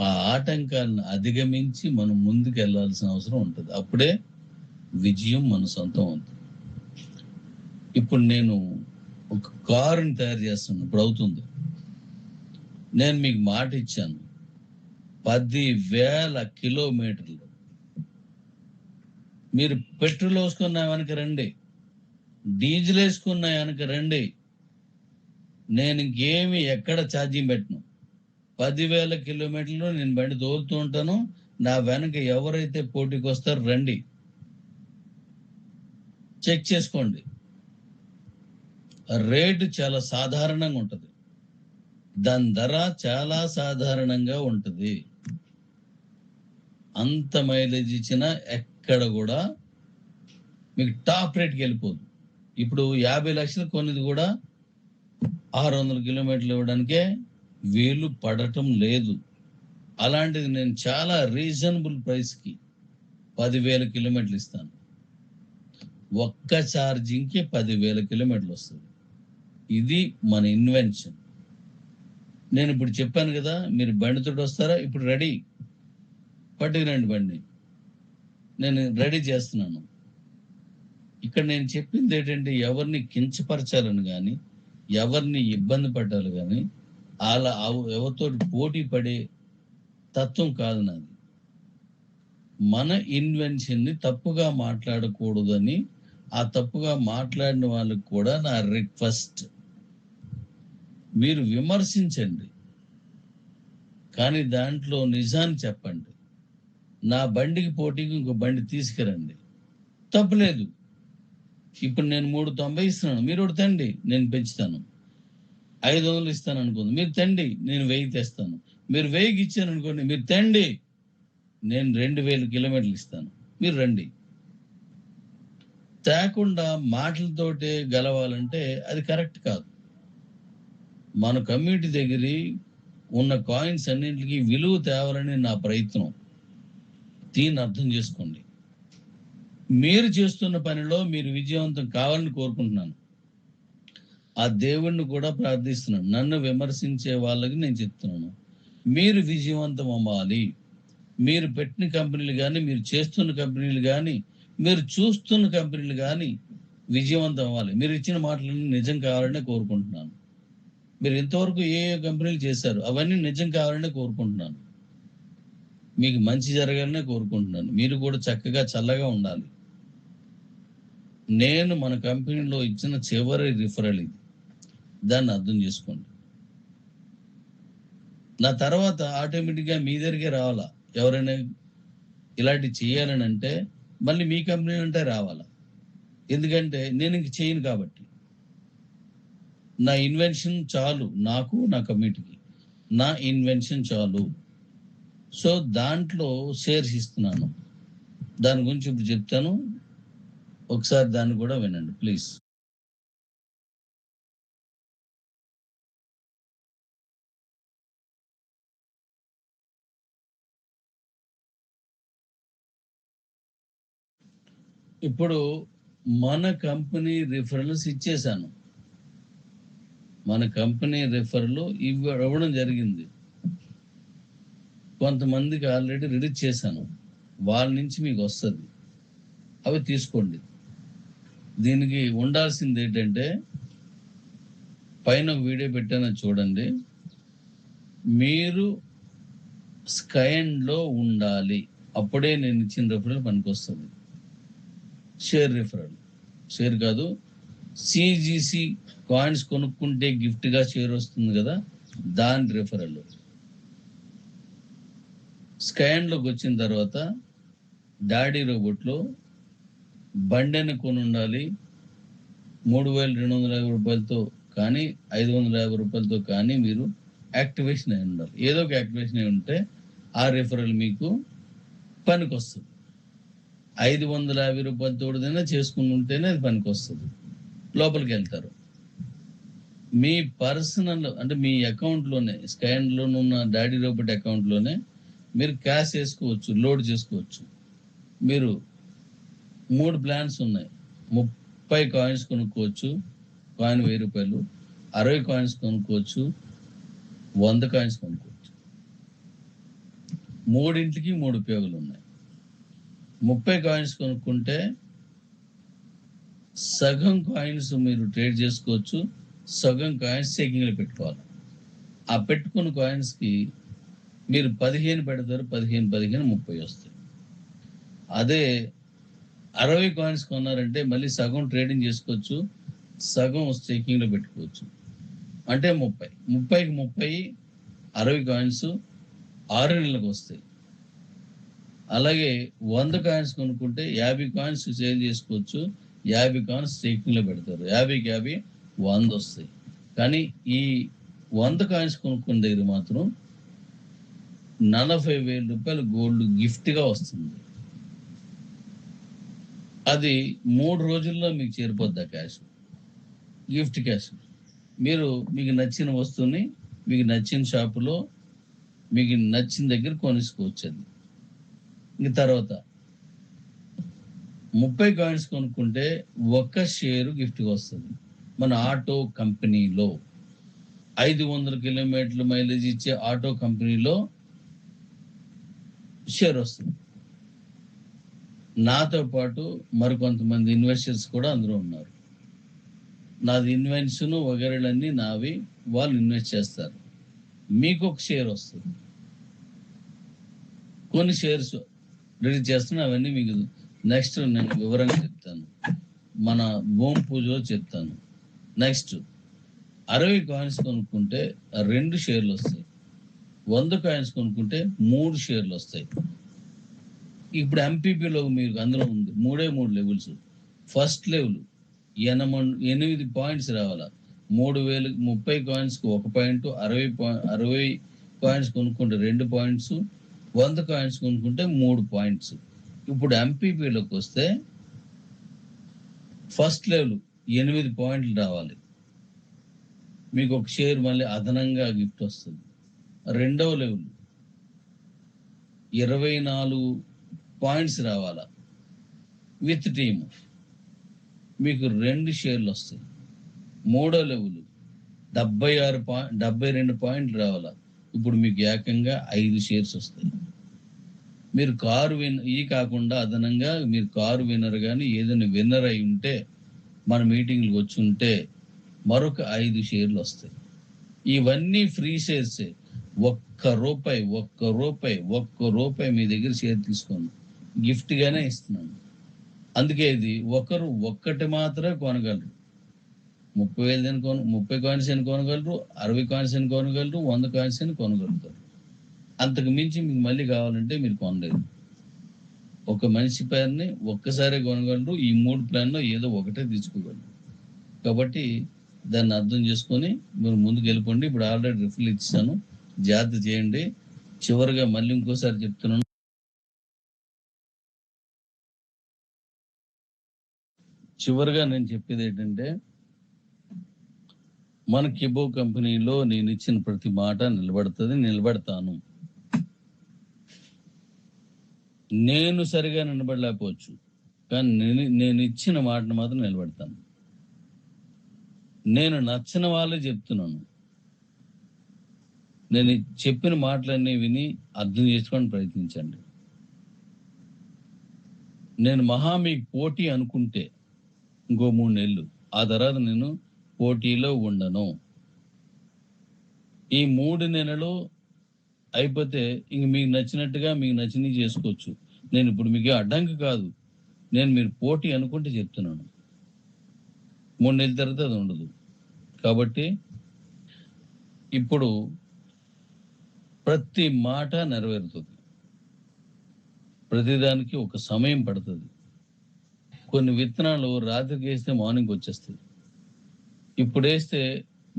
ఆ ఆటంకాలను అధిగమించి మనం ముందుకు వెళ్ళాల్సిన అవసరం ఉంటుంది. అప్పుడే విజయం మన సొంతం అవుతుంది. ఇప్పుడు నేను ఒక కారుని తయారు చేస్తున్నాను, ఇప్పుడు అవుతుంది. నేను మీకు మాట ఇచ్చాను, 10,000 కిలోమీటర్లు మీరు పెట్రోల్ వేసుకున్న వెనక రండి, డీజిల్ వేసుకున్న వెనక రండి, నేను ఇంకేమి ఎక్కడ ఛార్జింగ్ పెట్టను. 10,000 కిలోమీటర్లు నేను బండి తోలుతూ ఉంటాను. నా వెనక ఎవరైతే పోటీకి వస్తారో రండి, చెక్ చేసుకోండి. రేటు చాలా సాధారణంగా ఉంటుంది, దాని ధర చాలా సాధారణంగా ఉంటుంది. అంత మైలేజ్ ఇచ్చినా ఎక్కడ కూడా మీకు టాప్ రేట్కి వెళ్ళిపోదు. ఇప్పుడు 50 లక్షలు కొనేది కూడా 600 కిలోమీటర్లు ఇవ్వడానికే వీలు పడటం లేదు. అలాంటిది నేను చాలా రీజనబుల్ ప్రైస్కి 10,000 కిలోమీటర్లు ఇస్తాను. ఒక్క ఛార్జింగ్కి 10,000 కిలోమీటర్లు వస్తుంది. ఇది మన ఇన్వెన్షన్. నేను ఇప్పుడు చెప్పాను కదా, మీరు బండితో వస్తారా? ఇప్పుడు రెడీ, పట్టుకురండి బండి, నేను రెడీ చేస్తున్నాను. ఇక్కడ నేను చెప్పింది ఏంటంటే, ఎవరిని కించపరచాలని కానీ, ఎవరిని ఇబ్బంది పట్టాలి కానీ, అలా ఎవరితో పోటీ పడే తత్వం కాదు నాది. మన ఇన్వెన్షన్ని తప్పుగా మాట్లాడకూడదని, ఆ తప్పుగా మాట్లాడిన వాళ్ళకి కూడా నా రిక్వెస్ట్, మీరు విమర్శించండి కానీ దాంట్లో నిజాన్ని చెప్పండి. నా బండికి పోటీకి ఇంకో బండి తీసుకురండి, తప్పులేదు. ఇప్పుడు నేను 390 ఇస్తున్నాను, మీరు ఒకటి తండి, నేను పెంచుతాను. 500 ఇస్తాను అనుకోండి, మీరు తండి, నేను 1000 తెస్తాను. మీరు 1000కి ఇచ్చాను అనుకోండి, మీరు తండి, నేను 2,000 కిలోమీటర్లు ఇస్తాను, మీరు రండి. తేకుండా మాటలతోటే గెలవాలంటే అది కరెక్ట్ కాదు. మన కమ్యూనిటీ దగ్గర ఉన్న కాయిన్స్ అన్నింటికి విలువ తేవాలని నా ప్రయత్నం. దీన్ని అర్థం చేసుకోండి. మీరు చేస్తున్న పనిలో మీరు విజయవంతం కావాలని కోరుకుంటున్నాను. ఆ దేవుణ్ణి కూడా ప్రార్థిస్తున్నాను. నన్ను విమర్శించే వాళ్ళకి నేను చెప్తున్నాను, మీరు విజయవంతం అవ్వాలి. మీరు పెట్టిన కంపెనీలు కానీ, మీరు చేస్తున్న కంపెనీలు కానీ, మీరు చూస్తున్న కంపెనీలు కానీ విజయవంతం అవ్వాలి. మీరు ఇచ్చిన మాటలన్నీ నిజం కావాలనే కోరుకుంటున్నాను. మీరు ఇంతవరకు ఏ కంపెనీలు చేశారు అవన్నీ నిజం కావాలనే కోరుకుంటున్నాను. మీకు మంచి జరగాలనే కోరుకుంటున్నాను. మీరు కూడా చక్కగా చల్లగా ఉండాలి. నేను మన కంపెనీలో ఇచ్చిన చివరి రిఫరల్ ఇది, దాన్ని అర్థం చేసుకోండి. నా తర్వాత ఆటోమేటిక్గా మీ దగ్గరికే రావాలా. ఎవరైనా ఇలాంటి చేయాలని అంటే మళ్ళీ మీ కంపెనీ అంటే రావాలా. ఎందుకంటే నేను ఇంక చేయను కాబట్టి. నా ఇన్వెన్షన్ చాలు, నాకు నా కమ్యూనిటీకి నా ఇన్వెన్షన్ చాలు. సో దాంట్లో షేర్స్ ఇస్తున్నాను. దాని గురించి ఇప్పుడు చెప్తాను. ఒకసారి దాన్ని కూడా వినండి ప్లీజ్. ఇప్పుడు మన కంపెనీ రిఫరల్స్ ఇచ్చేసాను. మన కంపెనీ రిఫరల్ ఇవ్వడం జరిగింది. కొంతమందికి ఆల్రెడీ రిలీజ్ చేశాను. వాళ్ళ నుంచి మీకు వస్తుంది, అవి తీసుకోండి. దీనికి ఉండాల్సింది ఏంటంటే, పైన ఒక వీడియో పెట్టాను చూడండి. మీరు స్కైన్లో ఉండాలి, అప్పుడే నేను ఇచ్చిన రిఫరల్ పనికొస్తుంది. షేర్ రిఫరల్, షేర్ కాదు, సిజిసి కాయిన్స్ కొనుక్కుంటే గిఫ్ట్గా షేర్ వస్తుంది కదా, దాని రిఫరల్. స్కాన్లోకి వచ్చిన తర్వాత డాడీ రోబోట్లో బండిని కొని ఉండాలి. 3,250 రూపాయలతో కానీ 550 రూపాయలతో కానీ మీరు యాక్టివేషన్ అయి ఉండాలి. ఏదో ఒక యాక్టివేషన్ అయి ఉంటే ఆ రిఫరల్ మీకు పనికి వస్తుంది. 550 రూపాయలతోడైనా చేసుకుని ఉంటేనే అది పనికి వస్తుంది. లోపలికి వెళ్తారు. మీ పర్సనల్ అంటే మీ అకౌంట్లోనే, స్కాన్లో ఉన్న డాడీ రోబోట్ అకౌంట్లోనే మీరు క్యాష్ వేసుకోవచ్చు, లోడ్ చేసుకోవచ్చు. మీరు 3 ప్లాన్స్ ఉన్నాయి. 30 కాయిన్స్ కొనుక్కోవచ్చు, కాయిన్ 1000 రూపాయలు. 60 కాయిన్స్ కొనుక్కోవచ్చు, 100 కాయిన్స్ కొనుక్కోవచ్చు. మూడింటికి 3 ఉపయోగాలు ఉన్నాయి. 30 కాయిన్స్ కొనుక్కుంటే సగం కాయిన్స్ మీరు ట్రేడ్ చేసుకోవచ్చు, సగం కాయిన్స్ చెకింగ్లో పెట్టుకోవాలి. ఆ పెట్టుకున్న కాయిన్స్కి మీరు 15 పెడతారు, 15 30 వస్తాయి. అదే 60 కాయిన్స్ కొన్నారంటే మళ్ళీ సగం ట్రేడింగ్ చేసుకోవచ్చు, సగం స్టేకింగ్లో పెట్టుకోవచ్చు. అంటే 30కి 30 60 కాయిన్స్ 6 నెలలకు వస్తాయి. అలాగే 100 కాయిన్స్ కొనుక్కుంటే 50 కాయిన్స్ సేల్ చేసుకోవచ్చు, 50 కాయిన్స్ స్టేకింగ్లో పెడతారు. 50కి 50 100 వస్తాయి. కానీ ఈ 100 కాయిన్స్ కొనుక్కున్న దగ్గర మాత్రం 40,000 రూపాయలు గోల్డ్ గిఫ్ట్గా వస్తుంది. అది 3 రోజుల్లో మీకు చేరిపోద్ది క్యాష్, గిఫ్ట్ క్యాష్. మీకు నచ్చిన వస్తువుని మీకు నచ్చిన షాపులో మీకు నచ్చిన దగ్గర కొనుక్కోవచ్చు. అది ఇంక తర్వాత 30 కాయిన్స్ కొనుక్కుంటే 1 షేరు గిఫ్ట్గా వస్తుంది. మన ఆటో కంపెనీలో 500 కిలోమీటర్ల మైలేజ్ ఇచ్చే ఆటో కంపెనీలో షేర్ వస్తుంది. నాతో పాటు మరికొంతమంది ఇన్వెస్టర్స్ కూడా అందులో ఉన్నారు. నాది ఇన్వెన్షన్ వగేరలన్నీ నావి, వాళ్ళు ఇన్వెస్ట్ చేస్తారు. మీకు ఒక షేర్ వస్తుంది. కొన్ని షేర్స్ రిలీజ్ చేస్తున్నా, అవన్నీ మీకు నెక్స్ట్ నేను వివరంగా చెప్తాను, మన భూమి పూజలో చెప్తాను. నెక్స్ట్ 60 కాయిన్స్ కొనుక్కుంటే 2 షేర్లు వస్తాయి. 100 కాయిన్స్ కొనుక్కుంటే 3 షేర్లు వస్తాయి. ఇప్పుడు ఎంపీపీలో మీకు అందులో ఉంది 3 లెవెల్స్. ఫస్ట్ లెవెల్ 8 పాయింట్స్ రావాలా. 30 కాయిన్స్కి 1 పాయింట్, 60 కాయిన్స్ కొనుక్కుంటే 2 పాయింట్స్, 100 కాయిన్స్ కొనుక్కుంటే 3 పాయింట్స్. ఇప్పుడు ఎంపీపీలోకి వస్తే ఫస్ట్ లెవెల్ 8 పాయింట్లు రావాలి, మీకు ఒక షేర్ మళ్ళీ అదనంగా గిఫ్ట్ వస్తుంది. రెండవ లెవెల్ 24 పాయింట్స్ రావాలా విత్ టీమ్, మీకు 2 షేర్లు వస్తాయి. మూడో లెవెల్ 72 పాయింట్లు రావాలా, ఇప్పుడు మీకు ఏకంగా 5 షేర్స్ వస్తాయి. మీరు కారు కాకుండా అదనంగా మీరు కారు విన్నర్ కానీ ఏదైనా విన్నర్ అయి ఉంటే, మన మీటింగ్లకు వచ్చి ఉంటే మరొక 5 షేర్లు వస్తాయి. ఇవన్నీ ఫ్రీ షేర్సే. ఒక్క రూపాయి మీ దగ్గర షేర్ తీసుకోండి, గిఫ్ట్గానే ఇస్తున్నాను. అందుకే ఇది ఒక్కటి మాత్రమే కొనగలరు. 30 కాయిన్స్ అని కొనగలరు, 60 కాయిన్స్ అని కొనగలరు, 100 కాయిన్స్ అని కొనగలుగుతారు. అంతకు మించి మీకు మళ్ళీ కావాలంటే మీరు కొనలేదు. ఒక మనిషి పేరుని ఒక్కసారి కొనగలరు. ఈ 3 ప్లాన్లో ఏదో ఒకటే తీసుకోగలరు. కాబట్టి దాన్ని అర్థం చేసుకొని మీరు ముందుకు వెళ్ళిపోండి. ఇప్పుడు ఆల్రెడీ రిఫిల్ ఇచ్చాను, జాగ్రత్త చేయండి. చివరిగా మళ్ళీ ఇంకోసారి చెప్తున్నాను, చివరిగా నేను చెప్పేది ఏంటంటే, మన కిబో కంపెనీలో నేను ఇచ్చిన ప్రతి మాట నిలబడతాను. నేను సరిగా నిలబడలేకపోవచ్చు, కానీ నేను ఇచ్చిన మాటను మాత్రం నిలబడతాను. నేను నచ్చిన వాళ్ళే చెప్తున్నాను. నేను చెప్పిన మాటలన్నీ విని అర్థం చేసుకొని ప్రయత్నించండి. నేను మీకు పోటీ అనుకుంటే ఇంకో 3 నెలలు, ఆ తర్వాత నేను పోటీలో ఉండను. ఈ 3 నెలలు అయిపోతే ఇంక మీకు నచ్చినట్టుగా మీకు నచ్చినవి చేసుకోవచ్చు. నేను ఇప్పుడు మీకు అడ్డంకి కాదు, మీరు పోటీ అనుకుంటే చెప్తున్నాను. 3 నెలల తర్వాత అది ఉండదు. కాబట్టి ఇప్పుడు ప్రతి మాట నెరవేరుతుంది. ప్రతిదానికి ఒక సమయం పడుతుంది. కొన్ని విత్తనాలు రాత్రికి వేస్తే మార్నింగ్ వచ్చేస్తాయి. ఇప్పుడు వేస్తే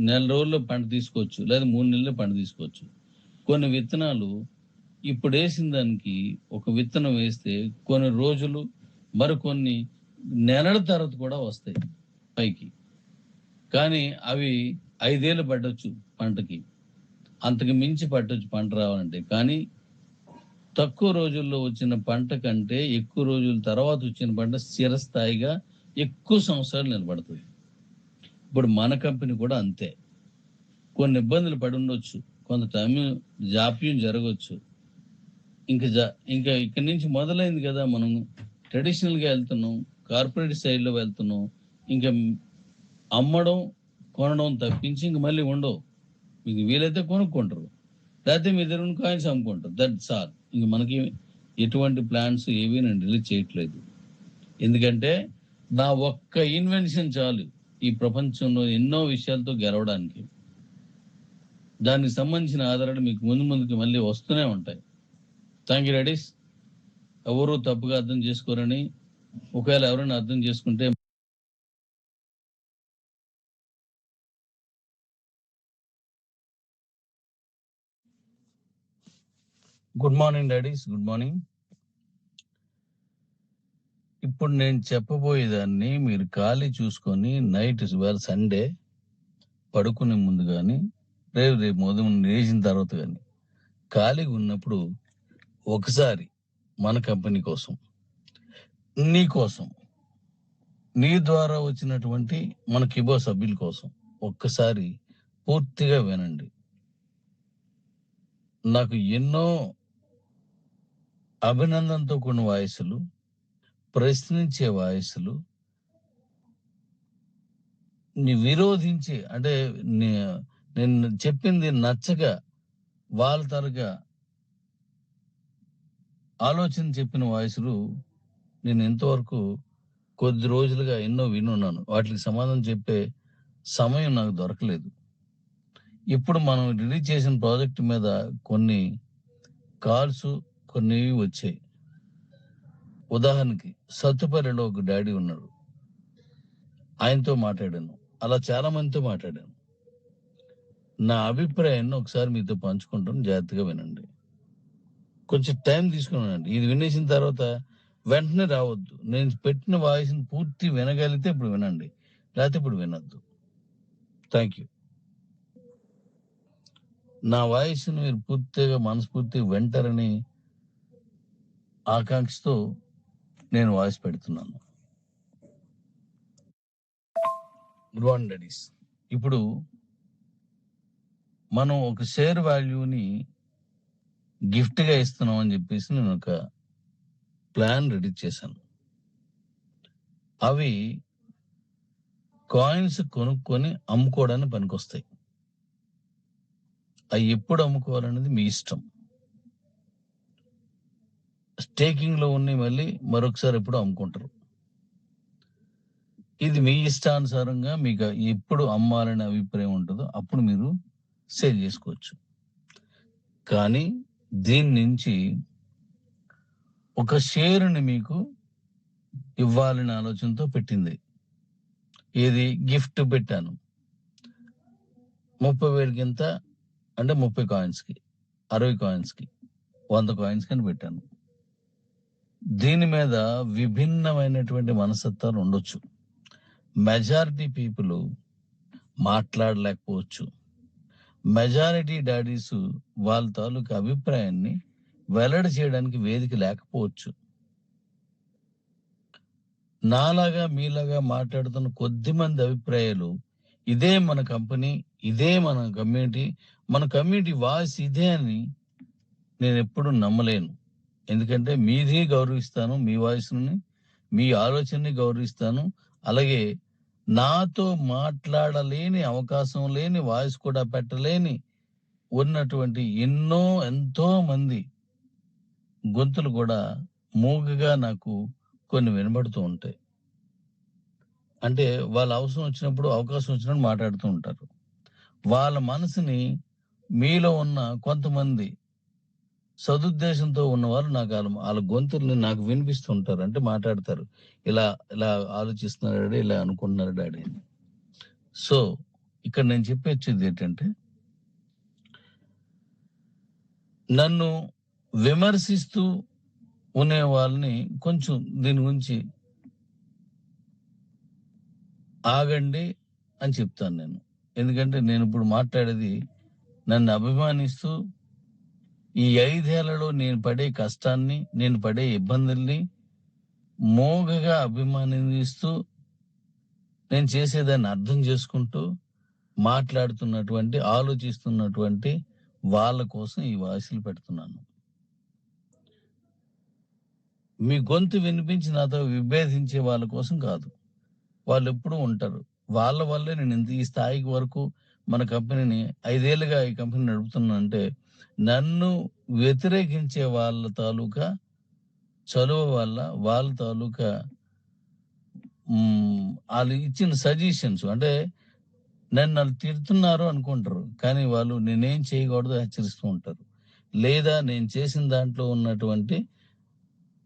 నెల రోజుల్లో పంట తీసుకోవచ్చు, లేదా 3 నెలల్లో పంట తీసుకోవచ్చు. కొన్ని విత్తనాలు ఇప్పుడు వేసిన దానికి ఒక విత్తనం వేస్తే కొన్ని రోజులు, మరికొన్ని నెలల తర్వాత కూడా వస్తాయి పైకి. కానీ అవి 5 ఏళ్ళు పట్టొచ్చు పంటకి, అంతకు మించి పట్టొచ్చు పంట రావాలంటే. కానీ తక్కువ రోజుల్లో వచ్చిన పంట కంటే ఎక్కువ రోజుల తర్వాత వచ్చిన పంట స్థిరస్థాయిగా ఎక్కువ సంవత్సరాలు నిలబడుతుంది. ఇప్పుడు మన కంపెనీ కూడా అంతే. కొన్ని ఇబ్బందులు పడి ఉండొచ్చు, కొంత టైం జాప్యం జరగవచ్చు. ఇంకా ఇక్కడి నుంచి మొదలైంది కదా, మనం ట్రెడిషనల్గా వెళ్తున్నాం, కార్పొరేట్ సైడ్లో వెళ్తున్నాం. ఇంకా అమ్మడం కొనడం తప్పించి ఇంక మళ్ళీ ఉండవు. మీకు వీలైతే కొనుక్కుంటారు, లేకపోతే మీ దగ్గర కాయిన్స్ అమ్ముకుంటారు. That's all. ఇంక మనకి ఎటువంటి ప్లాన్స్ ఏవి నేను రిలీజ్ చేయట్లేదు. ఎందుకంటే నా ఒక్క ఇన్వెన్షన్ చాలు ఈ ప్రపంచంలో ఎన్నో విషయాలతో గెలవడానికి. దానికి సంబంధించిన ఆధారాలు మీకు ముందుకు మళ్ళీ వస్తూనే ఉంటాయి. Thank you Redis. ఎవరు తప్పుగా అర్థం చేసుకోరని, ఒకవేళ ఎవరైనా అర్థం చేసుకుంటే good morning daddy's, good morning. ఇప్పుడు నేను చెప్పబోయేదాన్ని మీరు ఖాళీ చూసుకొని నైట్ సండే పడుకునే ముందు కానీ రేపు ఉదయం లేచిన తర్వాత కానీ ఖాళీగా ఉన్నప్పుడు ఒకసారి మన కంపెనీ కోసం, నీ కోసం, నీ ద్వారా వచ్చినటువంటి మన కిబో సభ్యుల కోసం ఒక్కసారి పూర్తిగా వినండి. నాకు ఎన్నో అభినందనతో కూడిన వాయిస్లు, ప్రశ్నించే వాయిస్లు, విరోధించే, అంటే నేను చెప్పింది నచ్చక వాళ్ళ తరగా ఆలోచన చెప్పిన వాయిస్లు నేను ఎంతవరకు కొద్ది రోజులుగా ఎన్నో వినున్నాను. వాటికి సమాధానం చెప్పే సమయం నాకు దొరకలేదు. ఇప్పుడు మనం రిలీజ్ చేసిన ప్రాజెక్ట్ మీద కొన్ని కాల్స్ కొన్ని వచ్చాయి. ఉదాహరణకి సత్తుపల్లిలో ఒక డాడీ ఉన్నాడు, ఆయనతో మాట్లాడాను. అలా చాలా మందితో మాట్లాడాను. నా అభిప్రాయాన్ని ఒకసారి మీతో పంచుకుంటాను, జాగ్రత్తగా వినండి. కొంచెం టైం తీసుకున్నానండి. ఇది వినేసిన తర్వాత వెంటనే రావద్దు. నేను పెట్టిన వాయిస్ని పూర్తి వినగలిగితే ఇప్పుడు వినండి, లేకపోతే ఇప్పుడు వినొద్దు. Thank you. నా వాయిస్ని మీరు పూర్తిగా మనస్ఫూర్తిగా వింటారని ఆకాంక్షతో నేను వాయిస్ పెడుతున్నాను. Good morning daddy's. ఇప్పుడు మనం ఒక షేర్ వాల్యూని గిఫ్ట్గా ఇస్తున్నాం అని చెప్పేసి నేను ఒక ప్లాన్ రెడీ చేశాను. అవి కాయిన్స్ కొనుక్కొని అమ్ముకోవడానికి పనికొస్తాయి. అవి ఎప్పుడు అమ్ముకోవాలనేది మీ ఇష్టం. స్టేకింగ్ లో ఉన్నాయి, మళ్ళీ మరొకసారి ఎప్పుడు అమ్ముకుంటారు. ఇది మీ ఇష్టానుసారంగా మీకు ఎప్పుడు అమ్మాలనే అభిప్రాయం ఉంటుందో అప్పుడు మీరు సేల్ చేసుకోవచ్చు. కానీ దీని నుంచి ఒక షేరుని మీకు ఇవ్వాలనే ఆలోచనతో పెట్టింది. ఏది గిఫ్ట్ పెట్టాను 30,000 కింద, అంటే 30 కాయిన్స్కి, 60 కాయిన్స్కి, 100 కాయిన్స్ అని పెట్టాను. దీని మీద విభిన్నమైనటువంటి మనస్తత్వాలు ఉండొచ్చు. మెజారిటీ పీపుల్ మాట్లాడలేకపోవచ్చు. మెజారిటీ డాడీస్ వాళ్ళ తాలూకా అభిప్రాయాన్ని వెల్లడి చేయడానికి వేదిక లేకపోవచ్చు. నాలాగా మీలాగా మాట్లాడుతున్న కొద్ది మంది అభిప్రాయాలు, ఇదే మన కంపెనీ, ఇదే మన కమ్యూనిటీ వాయిస్ ఇదే అని నేను ఎప్పుడు నమ్మలేను. ఎందుకంటే మీది గౌరవిస్తాను, మీ వాయిస్ని, మీ ఆలోచనని గౌరవిస్తాను. అలాగే నాతో మాట్లాడలేని, అవకాశం లేని, వాయిస్ కూడా పెట్టలేని ఉన్నటువంటి ఎంతో మంది గొంతులు కూడా మూగగా నాకు కొన్ని వినబడుతూ ఉంటాయి. అంటే వాళ్ళ అవసరం వచ్చినప్పుడు, అవకాశం వచ్చినప్పుడు మాట్లాడుతూ ఉంటారు. వాళ్ళ మనసుని మీలో ఉన్న కొంతమంది సదుద్దేశంతో ఉన్నవాళ్ళు నాకు వాళ్ళ గొంతుల్ని నాకు వినిపిస్తూ ఉంటారు. అంటే మాట్లాడతారు. ఇలా ఇలా ఆలోచిస్తున్నారు డాడీ, ఇలా అనుకుంటున్నారు డాడీ అని. సో ఇక్కడ నేను చెప్పొచ్చేది ఏంటంటే, నన్ను విమర్శిస్తూ ఉండే వాళ్ళని కొంచెం దీని గురించి ఆగండి అని చెప్తాను నేను. ఎందుకంటే నేను ఇప్పుడు మాట్లాడేది నన్ను అభిమానిస్తూ ఈ 5 ఏళ్లలో నేను పడే కష్టాన్ని, నేను పడే ఇబ్బందుల్ని మోగగా అభిమానిస్తూ, నేను చేసేదాన్ని అర్థం చేసుకుంటూ మాట్లాడుతున్నటువంటి, ఆలోచిస్తున్నటువంటి వాళ్ళ కోసం ఈ వాయిస్లు పెడుతున్నాను. మీ గొంతు వినిపించి నాతో విభేదించే వాళ్ళ కోసం కాదు. వాళ్ళు ఎప్పుడూ ఉంటారు. వాళ్ళ వల్లే నేను ఈ స్థాయికి వరకు మన కంపెనీని 5 ఏళ్ళుగా ఈ కంపెనీ నడుపుతున్నానంటే, నన్ను వ్యతిరేకించే వాళ్ళ తాలూకా చలువ వల్ల, వాళ్ళ తాలూకా వాళ్ళు ఇచ్చిన సజెషన్స్, అంటే నన్ను వాళ్ళు తిడుతున్నారు అనుకుంటారు, కానీ వాళ్ళు నేనేం చేయకూడదు హెచ్చరిస్తూ ఉంటారు. లేదా నేను చేసిన దాంట్లో ఉన్నటువంటి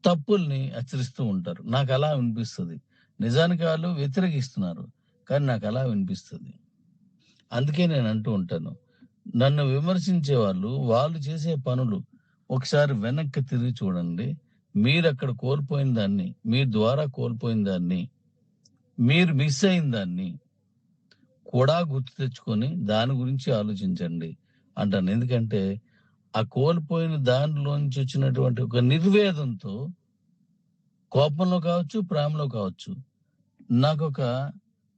తప్పుల్ని హెచ్చరిస్తూ ఉంటారు. నాకు అలా వినిపిస్తుంది. నిజానికి వాళ్ళు వ్యతిరేకిస్తున్నారు, కానీ నాకు అలా వినిపిస్తుంది. అందుకే నేను అంటూ ఉంటాను, నన్ను విమర్శించే వాళ్ళు చేసే పనులు ఒకసారి వెనక్కి తిరిగి చూడండి. మీరు అక్కడ కోల్పోయిన దాన్ని, మీ ద్వారా కోల్పోయిన దాన్ని, మీరు మిస్ అయిన దాన్ని కూడా గుర్తు తెచ్చుకొని దాని గురించి ఆలోచించండి అంటాను. ఎందుకంటే ఆ కోల్పోయిన దానిలోంచి వచ్చినటువంటి ఒక నిర్వేదంతో, కోపంలో కావచ్చు, ప్రేమలో కావచ్చు, నాకు ఒక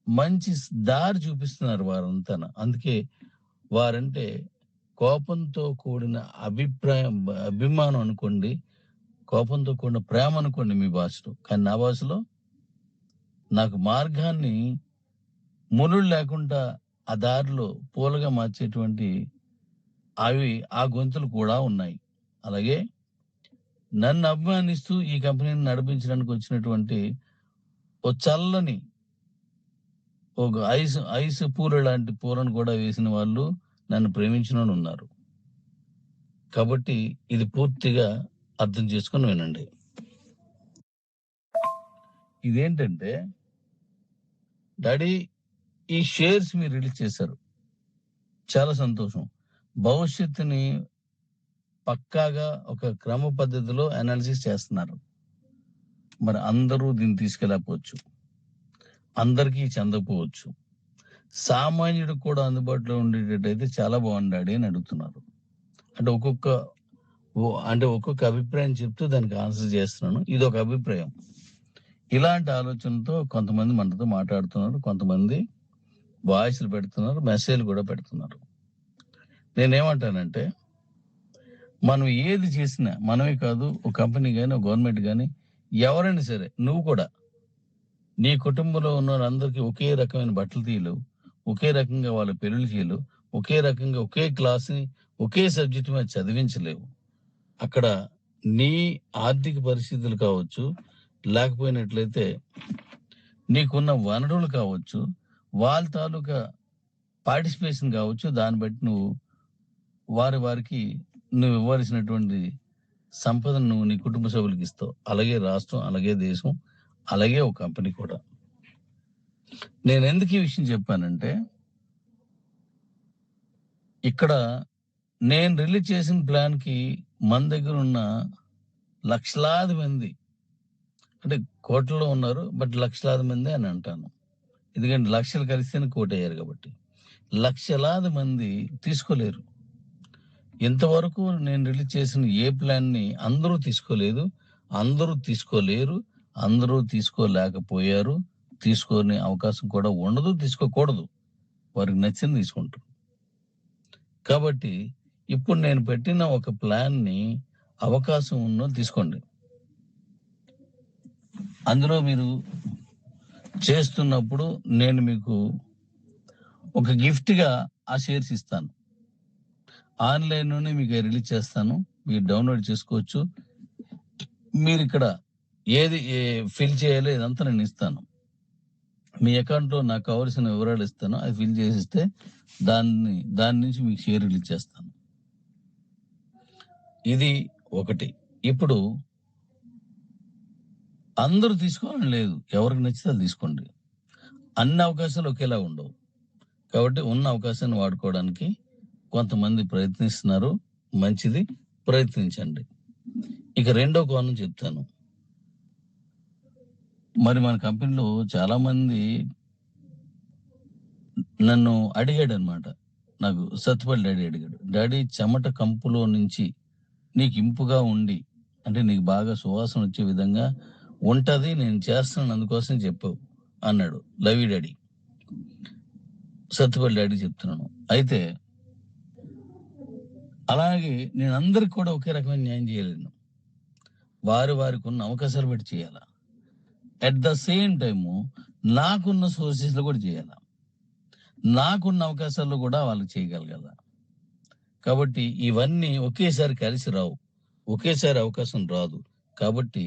మంచి దారి చూపిస్తున్నారు వారంతా. అందుకే వారంటే కోపంతో కూడిన అభిమానం అనుకోండి, కోపంతో కూడిన ప్రేమ అనుకోండి మీ భాషలో. కానీ నా భాషలో నాకు మార్గాన్ని మునులు లేకుండా ఆ దారిలో పూలగా మార్చేటువంటి ఆ గొంతులు కూడా ఉన్నాయి. అలాగే నన్ను అభిమానిస్తూ ఈ కంపెనీని నడిపించడానికి వచ్చినటువంటి ఓ చల్లని ఒక ఐస్ పూల లాంటి పూలను కూడా వేసిన వాళ్ళు నన్ను ప్రేమించిన ఉన్నారు. కాబట్టి ఇది పూర్తిగా అర్థం చేసుకొని వినండి. ఇదేంటంటే, డాడీ ఈ షేర్స్ మీరు రిలీజ్ చేశారు, చాలా సంతోషం. భవిష్యత్తుని పక్కాగా ఒక క్రమ పద్ధతిలో అనాలిసిస్ చేస్తున్నారు. మరి అందరూ దీన్ని తీసుకెళ్ళకపోవచ్చు, అందరికీ చెందకపోవచ్చు. సామాన్యుడికి కూడా అందుబాటులో ఉండేటట్టయితే చాలా బాగుంది డాడీ అని అడుగుతున్నారు. అంటే ఒక్కొక్క అభిప్రాయం చెప్తూ దానికి ఆన్సర్ చేస్తున్నాను. ఇది ఒక అభిప్రాయం. ఇలాంటి ఆలోచనతో కొంతమంది మనతో మాట్లాడుతున్నారు, కొంతమంది వాయిస్లు పెడుతున్నారు, మెసేజ్లు కూడా పెడుతున్నారు. నేనేమంటానంటే, మనం ఏది చేసినా, మనమే కాదు, ఒక కంపెనీ కానీ, ఒక గవర్నమెంట్ కానీ, ఎవరైనా సరే, నువ్వు కూడా నీ కుటుంబంలో ఉన్న వాళ్ళందరికీ ఒకే రకమైన బట్టలు తీయలేవు, ఒకే రకంగా వాళ్ళ పెళ్లిళ్ళు చేయలేవు, ఒకే రకంగా ఒకే క్లాస్ని ఒకే సబ్జెక్ట్ మీద చదివించలేవు. అక్కడ నీ ఆర్థిక పరిస్థితులు కావచ్చు, లేకపోయినట్లయితే నీకున్న వనరులు కావచ్చు, వాళ్ళ తాలూకా పార్టిసిపేషన్ కావచ్చు, దాన్ని బట్టి నువ్వు వారికి నువ్వు ఇవ్వాల్సినటువంటి సంపదను నువ్వు నీ కుటుంబ సభ్యులకి ఇస్తావు. అలాగే రాష్ట్రం, అలాగే దేశం, అలాగే ఒక కంపెనీ కూడా. నేను ఎందుకు ఈ విషయం చెప్పానంటే, ఇక్కడ నేను రిలీజ్ చేసిన ప్లాన్కి మన దగ్గర ఉన్న లక్షలాది మంది, అంటే కోట్లలో ఉన్నారు, బట్ లక్షలాది మంది అని అంటాను, ఎందుకంటే లక్షలు కలిస్తేనే కోటి అయ్యారు కాబట్టి. లక్షలాది మంది తీసుకోలేరు. ఇంతవరకు నేను రిలీజ్ చేసిన ఏ ప్లాన్ని అందరూ తీసుకోలేదు, అందరూ తీసుకోలేరు, అందరూ తీసుకోలేకపోయారు. తీసుకునే అవకాశం కూడా ఉండదు, తీసుకోకూడదు. వారికి నచ్చింది తీసుకుంటారు. కాబట్టి ఇప్పుడు నేను పెట్టిన ఒక ప్లాన్ని అవకాశం ఉన్న తీసుకోండి. అందులో మీరు చేస్తున్నప్పుడు నేను మీకు ఒక గిఫ్ట్గా ఆ షేర్స్ ఇస్తాను. ఆన్లైన్లోనే మీకు రిలీజ్ చేస్తాను, మీరు డౌన్లోడ్ చేసుకోవచ్చు. మీరు ఇక్కడ ఏది ఫిల్ చేయాలో ఇదంతా నేను ఇస్తాను. మీ అకౌంట్లో నాకు కావాల్సిన వివరాలు ఇస్తాను, అది ఫిల్ చేసిస్తే దాని నుంచి మీకు షేర్ రిలీజ్ చేస్తాను. ఇది ఒకటి. ఇప్పుడు అందరూ తీసుకోవాలని లేదు, ఎవరికి నచ్చితే అది తీసుకోండి. అన్ని అవకాశాలు ఒకేలా ఉండవు కాబట్టి ఉన్న అవకాశాన్ని వాడుకోవడానికి కొంతమంది ప్రయత్నిస్తున్నారు, మంచిది, ప్రయత్నించండి. ఇక రెండో కోణం చెప్తాను. మరి మన కంపెనీలో చాలా మంది నన్ను అడిగాడు అనమాట. నాకు సత్తుపల్లి డాడీ అడిగాడు, డాడీ చెమట కంపులో నుంచి నీకు ఇంపుగా ఉండి, అంటే నీకు బాగా సువాసన వచ్చే విధంగా ఉంటది, నేను చేస్తాను, అందుకోసం చెప్పావు అన్నాడు. Love you daddy. Sathupalli daddy చెప్తున్నాను. అయితే అలాగే నేను అందరికి కూడా ఒకే రకమైన న్యాయం చేయలేను. వారికి ఉన్న అవకాశాలు బట్టి చేయాలా. అట్ ద సేమ్ టైము నాకున్న సోర్సెస్లో కూడా చేయాలా, నాకున్న అవకాశాల్లో కూడా వాళ్ళకి చేయగలగాల. కాబట్టి ఇవన్నీ ఒకేసారి కలిసి రావు, ఒకేసారి అవకాశం రాదు. కాబట్టి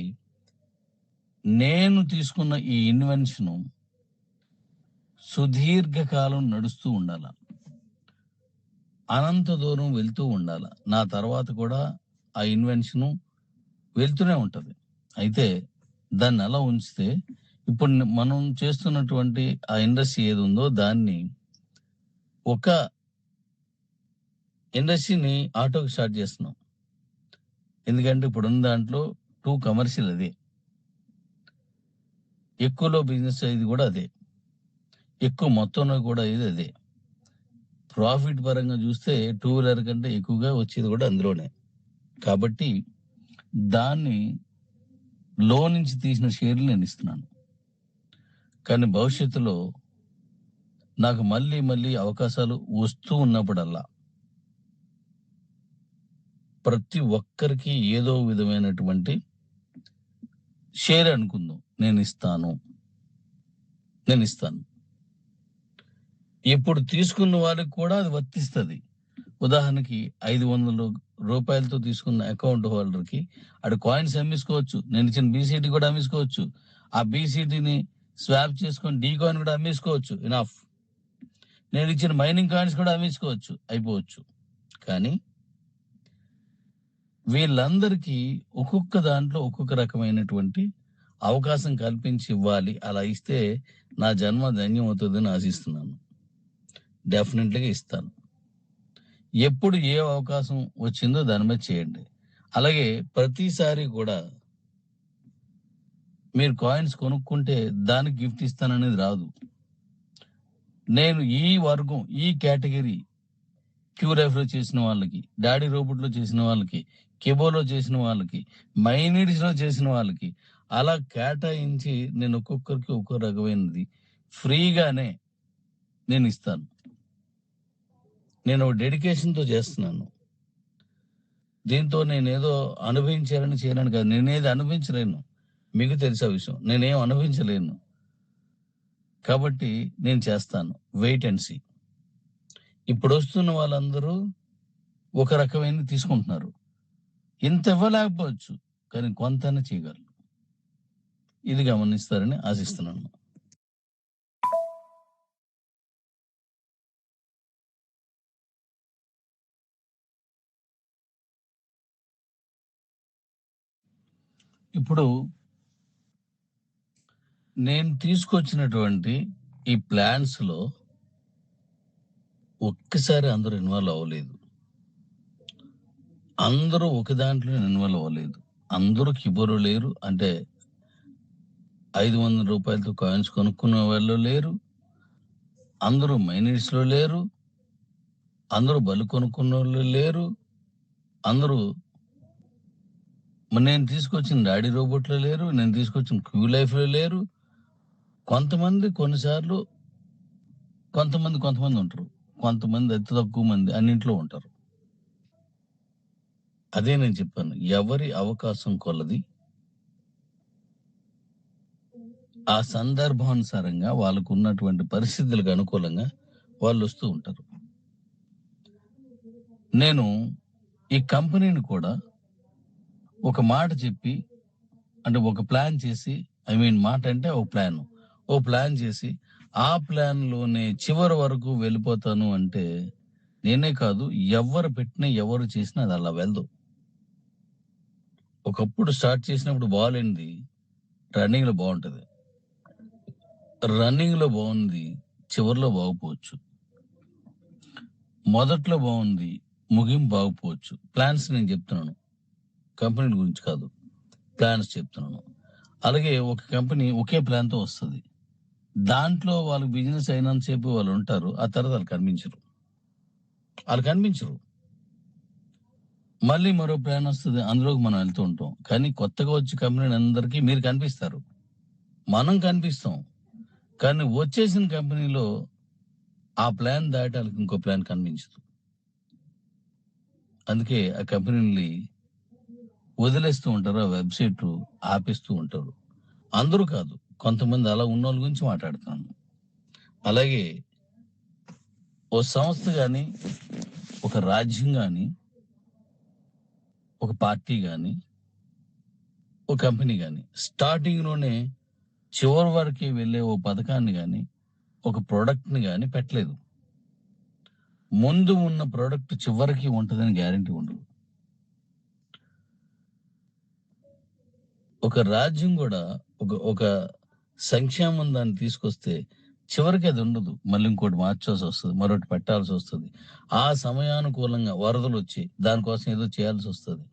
నేను తీసుకున్న ఈ ఇన్వెన్షన్ సుదీర్ఘకాలం నడుస్తూ ఉండాల, అనంత దూరం వెళ్తూ ఉండాల. నా తర్వాత కూడా ఆ ఇన్వెన్షను వెళ్తూనే ఉంటుంది. అయితే దాన్ని అలా ఉంచితే ఇప్పుడు మనం చేస్తున్నటువంటి ఆ ఇండస్ట్రీ ఏది ఉందో దాన్ని ఒక ఇండస్ట్రీని ఆటోకి స్టార్ట్ చేస్తున్నాం. ఎందుకంటే ఇప్పుడున్న దాంట్లో 2 కమర్షియల్ అదే, ఎక్కువలో బిజినెస్ ఇది కూడా అదే, ఎక్కువ మొత్తంలో కూడా ఇది అదే. ప్రాఫిట్ పరంగా చూస్తే 2 వీలర్ కంటే ఎక్కువగా వచ్చేది కూడా అందులోనే. కాబట్టి దాన్ని లో నుంచి తీసిన షేర్లు నేను ఇస్తున్నాను. కానీ భవిష్యత్తులో నాకు మళ్ళీ మళ్ళీ అవకాశాలు వస్తూ ఉన్నప్పుడల్లా ప్రతి ఒక్కరికి ఏదో విధమైనటువంటి షేర్ అనుకుందాం నేను ఇస్తాను. ఇప్పుడు తీసుకున్న వారికి కూడా అది వర్తిస్తుంది. ఉదాహరణకి 500 రూపాయలతో తీసుకున్న అకౌంట్ హోల్డర్కి అటు కాయిన్స్ అమ్మేసుకోవచ్చు, నేను ఇచ్చిన బీసీటీ కూడా అమ్మేసుకోవచ్చు, ఆ బీసీటీని స్వాప్ చేసుకొని డీ కాయిన్ కూడా అమ్మేసుకోవచ్చు, ఇనఫ్. నేను ఇచ్చిన మైనింగ్ కాయిన్స్ కూడా అమ్మేసుకోవచ్చు, అయిపోవచ్చు. కానీ వీళ్ళందరికీ ఒక్కొక్క దాంట్లో ఒక్కొక్క రకమైనటువంటి అవకాశం కల్పించి ఇవ్వాలి. అలా ఇస్తే నా జన్మ ధన్యం అవుతుందని ఆశిస్తున్నాను. డెఫినెట్లీగా ఇస్తాను. ఎప్పుడు ఏ అవకాశం వచ్చిందో దాని మీద చేయండి. అలాగే ప్రతిసారి కూడా మీరు కాయిన్స్ కొనుక్కుంటే దానికి గిఫ్ట్ ఇస్తాననేది రాదు. నేను ఈ వర్గం, ఈ కేటగిరీ క్యూలైఫ్లో చేసిన వాళ్ళకి, డాడీ రోబోట్లో చేసిన వాళ్ళకి, కెబోలో చేసిన వాళ్ళకి, మైనీడ్స్లో చేసిన వాళ్ళకి అలా కేటాయించి నేను ఒక్కొక్కరికి ఒక్కో రకమైనది ఫ్రీగానే నేను ఇస్తాను. నేను డెడికేషన్తో చేస్తున్నాను. దీంతో నేనేదో అనుభవించాలని చేయలేను కాదు, నేనేది అనుభవించలేను, మీకు తెలిసే విషయం. నేనేం అనుభవించలేను కాబట్టి నేను చేస్తాను. Wait and see. ఇప్పుడు వస్తున్న వాళ్ళందరూ ఒక రకమైన తీసుకుంటున్నారు. ఇంత ఇవ్వలేకపోవచ్చు, కానీ కొంతనే చేయగలరు. ఇది గమనిస్తారని ఆశిస్తున్నాను. ఇప్పుడు నేను తీసుకొచ్చినటువంటి ఈ ప్లాన్స్లో ఒక్కసారి అందరూ ఇన్వాల్వ్ అవ్వలేదు, అందరూ ఒక దాంట్లో ఇన్వాల్వ్ అవ్వలేదు. అందరూ కిబోరు లేరు, అంటే 500 రూపాయలతో కాయిన్స్ కొనుక్కునే వాళ్ళు లేరు, అందరూ మైనిట్స్లో లేరు, అందరూ బలు కొనుక్కున్న వాళ్ళు లేరు, అందరూ నేను తీసుకొచ్చిన డాడీ రోబోట్లో లేరు, నేను తీసుకొచ్చిన క్యూ లైఫ్లో లేరు. కొంతమంది కొన్నిసార్లు కొంతమంది ఉంటారు, కొంతమంది అతి తక్కువ మంది అన్నింట్లో ఉంటారు. అదే నేను చెప్పాను, ఎవరి అవకాశం కొలది ఆ సందర్భానుసారంగా వాళ్ళకు ఉన్నటువంటి పరిస్థితులకు అనుకూలంగా వాళ్ళు వస్తూ ఉంటారు. నేను ఈ కంపెనీని కూడా ఒక మాట చెప్పి, అంటే ఒక ప్లాన్ చేసి, మాట అంటే ఓ ప్లాన్ చేసి ఆ ప్లాన్లోనే చివరి వరకు వెళ్ళిపోతాను అంటే నేనే కాదు, ఎవరు పెట్టినా ఎవరు చేసినా అది అలా వెళ్దు. ఒకప్పుడు స్టార్ట్ చేసినప్పుడు బాగాలేంది, రన్నింగ్లో బాగుంటుంది, రన్నింగ్లో బాగుంది, చివరిలో బాగుపోవచ్చు, మొదట్లో బాగుంది, ముగింపు బాగుపోవచ్చు. ప్లాన్స్ నేను చెప్తున్నాను, కంపెనీ గురించి కాదు, ప్లాన్స్ చెప్తున్నాను. అలాగే ఒక కంపెనీ ఒకే ప్లాన్తో వస్తుంది, దాంట్లో వాళ్ళకి బిజినెస్ అయినంతసేపు వాళ్ళు ఉంటారు, ఆ తర్వాత వాళ్ళు కనిపించరు. మళ్ళీ మరో ప్లాన్ వస్తుంది, అందులోకి మనం వెళ్తూ ఉంటాం. కానీ కొత్తగా వచ్చే కంపెనీ అందరికీ మీరు కనిపిస్తారు, మనం కనిపిస్తాం. కానీ వచ్చేసిన కంపెనీలో ఆ ప్లాన్ దాటానికి ఇంకో ప్లాన్ కనిపించదు. అందుకే ఆ కంపెనీని వదిలేస్తూ ఉంటారు, ఆ వెబ్సైట్ ఆపేస్తూ ఉంటారు. అందరూ కాదు, కొంతమంది అలా ఉన్న వాళ్ళ గురించి మాట్లాడుతాను. అలాగే ఓ సంస్థ కానీ, ఒక రాజ్యం కానీ, ఒక పార్టీ కానీ, ఒక కంపెనీ కానీ స్టార్టింగ్లోనే చివరి వరకు వెళ్ళే ఓ పథకాన్ని కానీ, ఒక ప్రోడక్ట్ని కానీ పెట్టలేదు. ముందు ఉన్న ప్రోడక్ట్ చివరికి ఉంటుందని గ్యారంటీ ఉండదు. ఒక రాజ్యం కూడా ఒక సంక్షేమం దాన్ని తీసుకొస్తే చివరికి అది ఉండదు, మళ్ళీ ఇంకోటి మార్చాల్సి వస్తుంది, మరొకటి పెట్టాల్సి వస్తుంది. ఆ సమయానుకూలంగా వరదలు వచ్చి దానికోసం ఏదో చేయాల్సి వస్తుంది,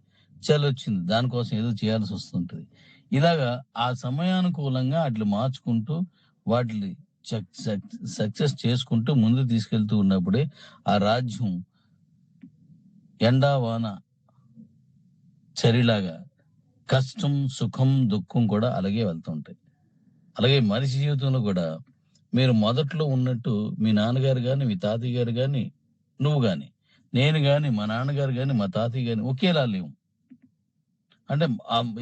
చలి వచ్చింది దానికోసం ఏదో చేయాల్సి వస్తుంటుంది. ఇలాగా ఆ సమయానుకూలంగా అట్లా మార్చుకుంటూ వాటిని సక్సెస్ చేసుకుంటూ ముందు తీసుకెళ్తూ ఉన్నప్పుడే ఆ రాజ్యం ఎండా వాన చరిలాగా కష్టం, సుఖం, దుఃఖం కూడా అలాగే వెళ్తుంటాయి. అలాగే మనిషి జీవితంలో కూడా మీరు మొదట్లో ఉన్నట్టు మీ నాన్నగారు కానీ, మీ తాతయ్య గారు కానీ, నువ్వు కానీ, నేను కానీ, మా నాన్నగారు కానీ, మా తాతయ్య కానీ ఒకేలా లేవు. అంటే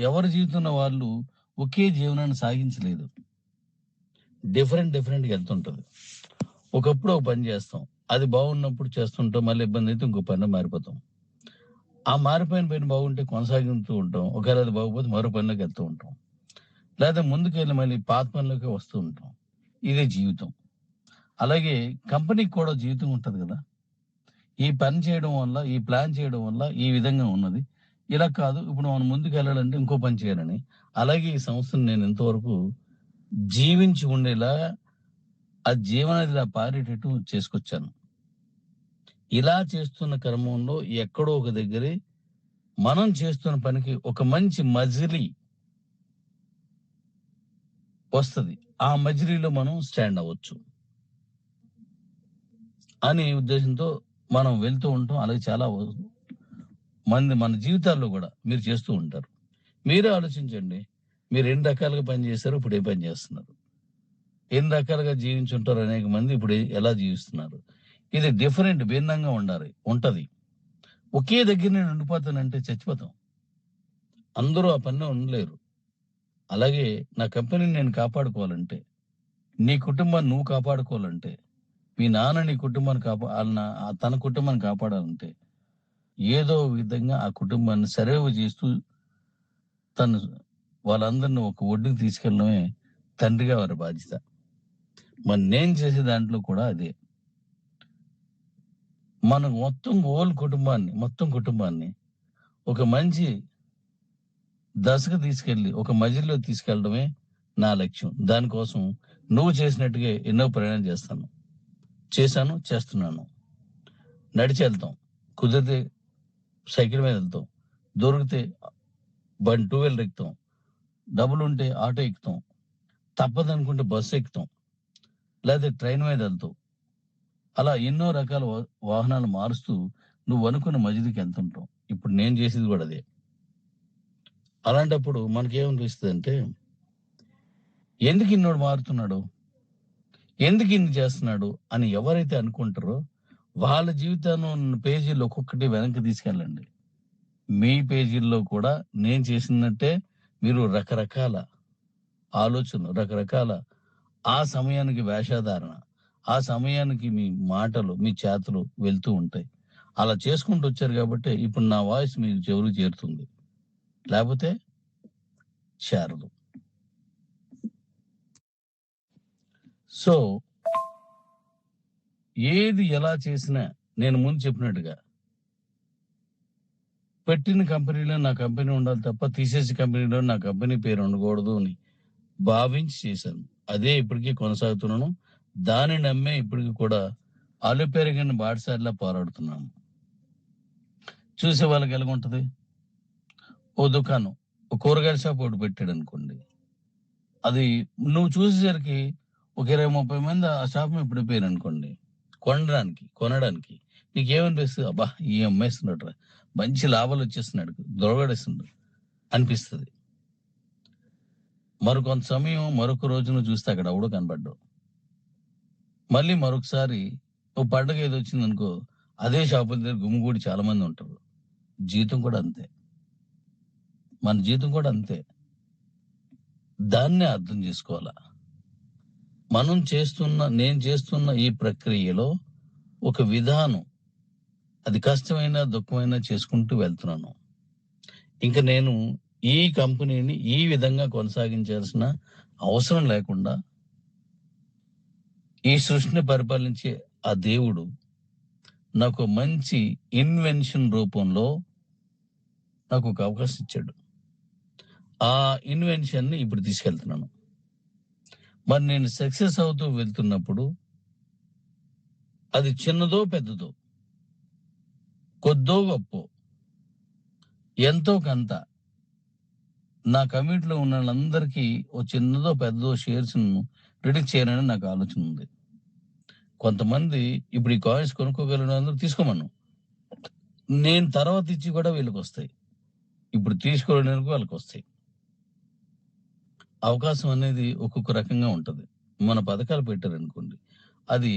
ఎవరి జీవితంలో వాళ్ళు ఒకే జీవనాన్ని సాగించలేదు, డిఫరెంట్గా వెళ్తుంటది. ఒకప్పుడు ఒక పని చేస్తాం, అది బాగున్నప్పుడు చేస్తుంటాం, మళ్ళీ ఇబ్బంది అయితే ఇంకో పని మారిపోతాం. ఆ మారిపోయిన పని బాగుంటే కొనసాగుతూ ఉంటాం, ఒకవేళ అది బాగుపోతే మరో పనిలోకి వెళ్తూ ఉంటాం, లేదా ముందుకెళ్ళి మళ్ళీ పాత పనిలోకి వస్తూ ఉంటాం. ఇదే జీవితం. అలాగే కంపెనీకి కూడా జీవితం ఉంటుంది కదా. ఈ పని చేయడం వల్ల, ఈ ప్లాన్ చేయడం వల్ల ఈ విధంగా ఉన్నది, ఇలా కాదు ఇప్పుడు మనం ముందుకు వెళ్ళాలంటే ఇంకో పని చేయాలని. అలాగే ఈ సంస్థను నేను ఇంతవరకు జీవించి ఉండేలా, ఆ జీవనదిలా పారేటట్టు చేసుకొచ్చాను. ఇలా చేస్తున్న క్రమంలో ఎక్కడో ఒక దగ్గరే మనం చేస్తున్న పనికి ఒక మంచి మజిలీ వస్తుంది, ఆ మజిలీలో మనం స్టాండ్ అవ్వచ్చు అనే ఉద్దేశంతో మనం వెళ్తూ ఉంటాం. అలాగే చాలా మంది మన జీవితాల్లో కూడా మీరు చేస్తూ ఉంటారు. మీరే ఆలోచించండి, మీరు ఎన్ని రకాలుగా పని చేశారు, ఇప్పుడు ఏ పని చేస్తున్నారు, ఎన్ని రకాలుగా జీవించుంటారు, అనేక మంది ఇప్పుడు ఎలా జీవిస్తున్నారు. ఇది డిఫరెంట్, భిన్నంగా ఉంటది. ఒకే దగ్గర నేను ఉండిపోతానంటే చచ్చిపోతాం, అందరూ ఆ పనిలో ఉండలేరు. అలాగే నా కంపెనీని నేను కాపాడుకోవాలంటే, నీ కుటుంబాన్ని నువ్వు కాపాడుకోవాలంటే, మీ నాన్న నీ కుటుంబాన్ని తన కుటుంబాన్ని కాపాడాలంటే ఏదో విధంగా ఆ కుటుంబాన్ని సర్వైవ్ చేస్తూ వాళ్ళందరినీ ఒక ఒడ్డుకు తీసుకెళ్ళడమే తండ్రిగా వారి బాధ్యత. మరి నేను చేసే దాంట్లో కూడా అదే. మన మొత్తం కుటుంబాన్ని ఒక మంచి దశకు తీసుకెళ్ళి ఒక మజిల్లో తీసుకెళ్ళడమే నా లక్ష్యం. దానికోసం నువ్వు చేసినట్టుగా ఎన్నో ప్రయాణం చేస్తున్నాను. నడిచి వెళ్తాం, కుదిరితే సైకిల్ మీద వెళ్తాం, దొరికితే టూ వీలర్ ఎక్కుతాం, డబ్బులు ఉంటే ఆటో ఎక్కుతాం, తప్పదనుకుంటే బస్సు ఎక్కుతాం, లేదా ట్రైన్ మీద వెళ్తాం, అలా ఎన్నో రకాల వాహనాలు మారుస్తూ నువ్వు అనుకున్న మజిలీకి వెళ్తుంటావు. ఇప్పుడు నేను చేసేది కూడా అదే. అలాంటప్పుడు మనకేమనిపిస్తుంది అంటే, ఎందుకు ఇన్నోడు మారుతున్నాడు, ఎందుకు ఇన్ని చేస్తున్నాడు అని ఎవరైతే అనుకుంటారో వాళ్ళ జీవితాన్ని ఉన్న పేజీలు ఒక్కొక్కటి వెనక్కి తీసుకెళ్ళండి. మీ పేజీల్లో కూడా నేను చేసినట్టే మీరు రకరకాల ఆలోచనలు, రకరకాల ఆ సమయానికి వేషధారణ, ఆ సమయానికి మీ మాటలు, మీ చేతలు వెళ్తూ ఉంటాయి. అలా చేసుకుంటూ వచ్చారు కాబట్టి ఇప్పుడు నా వాయిస్ మీ చెవులు చేరుతుంది, లేకపోతే చేరదు. సో ఏది ఎలా చేసినా నేను ముందు చెప్పినట్టుగా పెట్టిన కంపెనీలో నా కంపెనీ ఉండాలి తప్ప తీసేసి కంపెనీలో నా కంపెనీ పేరు ఉండకూడదు అని భావించి చేశాను. అదే ఇప్పటికీ కొనసాగుతున్నాను. దాన్ని నమ్మే ఇప్పటికి కూడా అలు పెరిగిన బాటసారిలా పోరాడుతున్నాను. చూసే వాళ్ళకి ఎలాగుంటది, ఓ దుకాణం, ఒక కూరగాయల షాప్ ఒకటి పెట్టాడు అనుకోండి, అది నువ్వు చూసేసరికి ఒక 20-30 మంది ఆ షాప్ మీద పడిపోయారు అనుకోండి కొనడానికి నీకేమనిపిస్తుంది, అబ్బా ఈ అమ్మేస్తున్నాడు, మంచి లాభాలు వచ్చేస్తున్నాడు, దొరగడేస్తున్నాడు అనిపిస్తుంది. మరికొంత సమయం మరొక రోజును చూస్తే అక్కడ ఎవడో కనపడ్డావు. మళ్ళీ మరొకసారి ఓ పండుగ ఏదో వచ్చింది అనుకో, అదే షాపుల దగ్గర గుమిగూడి చాలా మంది ఉంటారు. జీతం కూడా అంతే, మన జీతం కూడా అంతే. దాన్నే అర్థం చేసుకోవాలా. నేను చేస్తున్న ఈ ప్రక్రియలో ఒక విధానం, అది కష్టమైన దుఃఖమైనా చేసుకుంటూ వెళ్తున్నాను. ఇంకా నేను ఈ కంపెనీని ఈ విధంగా కొనసాగించాల్సిన అవసరం లేకుండా ఈ సృష్టిని పరిపాలించే ఆ దేవుడు నాకు మంచి ఇన్వెన్షన్ రూపంలో నాకు ఒక అవకాశం ఇచ్చాడు. ఆ ఇన్వెన్షన్ని ఇప్పుడు తీసుకెళ్తున్నాను. మరి నేను సక్సెస్ అవుతూ వెళ్తున్నప్పుడు అది చిన్నదో పెద్దదో, కొద్దో గొప్పో, ఎంతో కొంత నా కమిటీలో ఉన్న వాళ్ళందరికీ ఓ చిన్నదో పెద్దదో షేర్స్ రిలీజ్ చేయాలని నాకు ఆలోచన ఉంది. కొంతమంది ఇప్పుడు ఈ కాయిన్స్ కొనుక్కోగలిగిన అందరూ తీసుకోమను, నేను తర్వాత ఇచ్చి కూడా వీళ్ళకి వస్తాయి. ఇప్పుడు తీసుకోవడానికి వాళ్ళకి వస్తాయి. అవకాశం అనేది ఒక్కొక్క రకంగా ఉంటది. మన పథకాలు పెట్టారనుకోండి, అది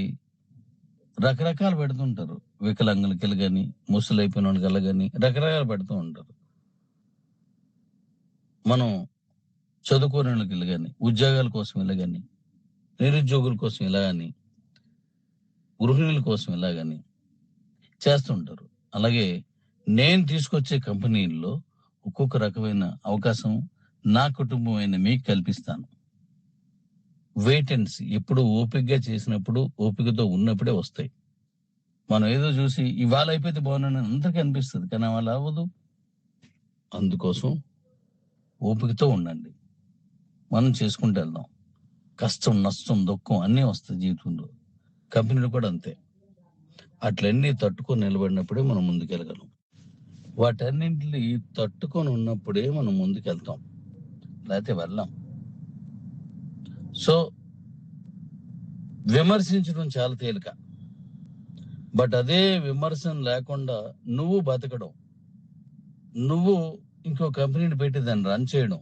రకరకాలు పెడుతుంటారు. వికలాంగులకి కానీ, ముసలైపోయిన వాళ్ళకి కానీ రకరకాలు పెడుతూ ఉంటారు. మనం చదువుకోని వాళ్ళకి కానీ, ఉద్యోగాల కోసం ఇలా కానీ, నిరుద్యోగుల కోసం ఇలా కానీ, గృహిణుల కోసం ఇలా కానీ చేస్తుంటారు. అలాగే నేను తీసుకొచ్చే కంపెనీల్లో ఒక్కొక్క రకమైన అవకాశం నా కుటుంబం అయిన మీకు కల్పిస్తాను. Wait and see. ఎప్పుడు ఓపికగా చేసినప్పుడు, ఓపికతో ఉన్నప్పుడే వస్తాయి. మనం ఏదో చూసి ఇవాళ అయిపోతే బాగున్నాను అందరికీ అనిపిస్తుంది, కానీ అలా అవ్వదు. అందుకోసం ఓపికతో ఉండండి, మనం చేసుకుంటూ వెళ్దాం. కష్టం, నష్టం, దుఃఖం అన్నీ వస్తాయి జీవితంలో. కంపెనీలు కూడా అంతే. అట్లన్నీ తట్టుకొని నిలబడినప్పుడే మనం ముందుకెళ్ళగలం. వాటన్నింటినీ తట్టుకొని ఉన్నప్పుడే మనం ముందుకెళ్తాం, లేకపోతే వెళ్ళాం. సో విమర్శించడం చాలా తేలిక, బట్ అదే విమర్శన లేకుండా నువ్వు బతకడం, నువ్వు ఇంకో కంపెనీని పెట్టి దాన్ని రన్ చేయడం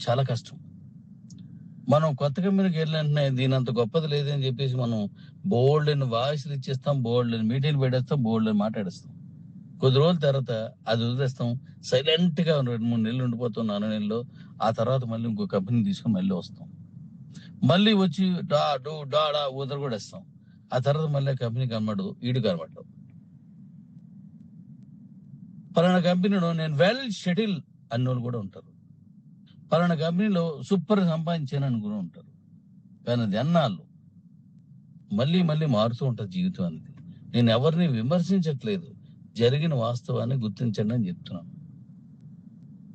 చాలా కష్టం. మనం కొత్త కంపెనీకి వెళ్ళిన దీని అంత గొప్పది లేదని చెప్పేసి మనం బోల్డ్ అని వాయిస్లు ఇచ్చేస్తాం, బోల్డ్ అని మీటింగ్లు పెట్టేస్తాం, బోల్డ్ అని మాట్లాడేస్తాం. కొద్ది రోజుల తర్వాత అది వదిలేస్తాం, సైలెంట్ గా 2-3 నెలలు ఉండిపోతాం, 4 నెలల్లో. ఆ తర్వాత మళ్ళీ ఇంకో కంపెనీ తీసుకొని మళ్ళీ వస్తాం, మళ్ళీ వచ్చి డా ఊదర కూడా వేస్తాం. ఆ తర్వాత మళ్ళీ కంపెనీ కనబడదు, ఈడు కనబడదు. పలానా కంపెనీలో నేను వెల్ షెటిల్ అన్నోళ్ళు కూడా ఉంటారు. పలానా కంపెనీలో సూపర్ సంపాదించాను అని కూడా ఉంటారు. కానీ అది ఎన్నాళ్ళు మళ్ళీ మళ్ళీ మారుతూ ఉంటుంది జీవితం అనేది. నేను ఎవరిని విమర్శించట్లేదు, జరిగిన వాస్తవాన్ని గుర్తించండి అని చెప్తున్నాను.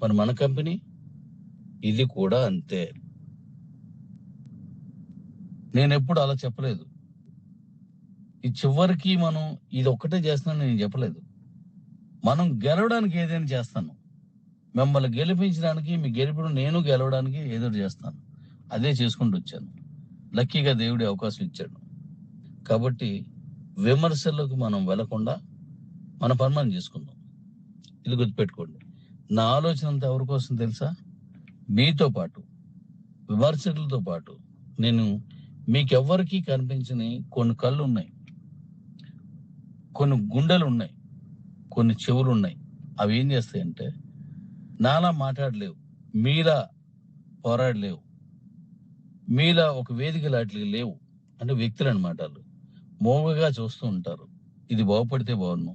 మరి మన కంపెనీ ఇది కూడా అంతే. నేను ఎప్పుడు అలా చెప్పలేదు. ఈ చివరికి మనం ఇది ఒక్కటే చేస్తున్నాను నేను చెప్పలేదు. మనం గెలవడానికి ఏదైనా చేస్తాను, మిమ్మల్ని గెలిపించడానికి, మీ గెలుపుడు నేను గెలవడానికి ఏదో చేస్తాను. అదే చేసుకుంటూ వచ్చాను. లక్కీగా దేవుడి అవకాశం ఇచ్చాడు. కాబట్టి విమర్శలకు మనం వెళ్లకుండా మన పని మనం చేసుకుందాం. ఇది గుర్తుపెట్టుకోండి. నా ఆలోచన అంతా ఎవరి కోసం తెలుసా? మీతో పాటు, విమర్శకులతో పాటు నేను మీకెవ్వరికీ కనిపించని కొన్ని కళ్ళు ఉన్నాయి, కొన్ని గుండెలు ఉన్నాయి, కొన్ని చెవులు ఉన్నాయి. అవి ఏం చేస్తాయంటే నాలా మాట్లాడలేవు, మీలా పోరాడలేవు, మీలా ఒక వేదిక లాంటివి లేవు. అంటే వ్యక్తులు అనమాట. వాళ్ళు మోగగా చూస్తూ ఉంటారు. ఇది బాగుపడితే బాగున్నాను,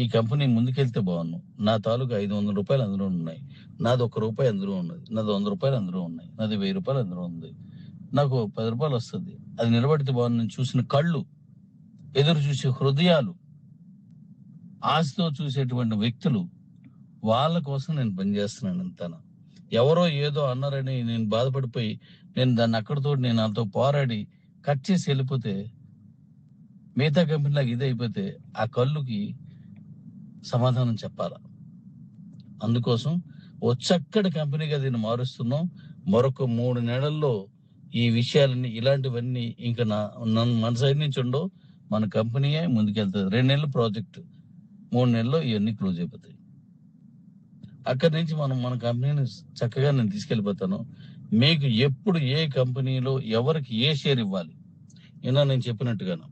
ఈ కంపెనీ ముందుకెళ్తే బాగున్నాను, నా తాలూకు 500 రూపాయలు అందులో ఉన్నాయి, నాది ₹1 అందులో ఉన్నది, నాది ₹100 అందులో ఉన్నాయి, నాది ₹1000 అందులో ఉంది, నాకు ₹10 వస్తుంది, అది నిలబడితే బాగుంది చూసిన కళ్ళు, ఎదురు చూసే హృదయాలు, ఆశతో చూసేటువంటి వ్యక్తులు, వాళ్ళ కోసం నేను పనిచేస్తున్నాను అంతాను. ఎవరో ఏదో అన్నారని నేను బాధపడిపోయి నేను దాన్ని అక్కడితో నేను నాతో పోరాడి కట్ చేసి వెళ్ళిపోతే, మిగతా కంపెనీలకు ఇది అయిపోతే ఆ కళ్ళుకి సమాధానం చెప్పాలా. అందుకోసం ఓ చక్కటి కంపెనీగా దీన్ని మారుస్తున్నాం. మరొక 3 నెలల్లో ఈ విషయాలన్నీ ఇలాంటివన్నీ ఇంకా మన సైడ్ నుంచి ఉండవు. మన కంపెనీయే ముందుకెళ్తుంది. 2 నెలలు ప్రాజెక్ట్, 3 నెలల్లో ఇవన్నీ క్లోజ్ అయిపోతాయి. అక్కడి నుంచి మన కంపెనీని చక్కగా నేను తీసుకెళ్ళిపోతాను. మీకు ఎప్పుడు ఏ కంపెనీలో ఎవరికి ఏ షేర్ ఇవ్వాలి, ఇలా నేను చెప్పినట్టుగాను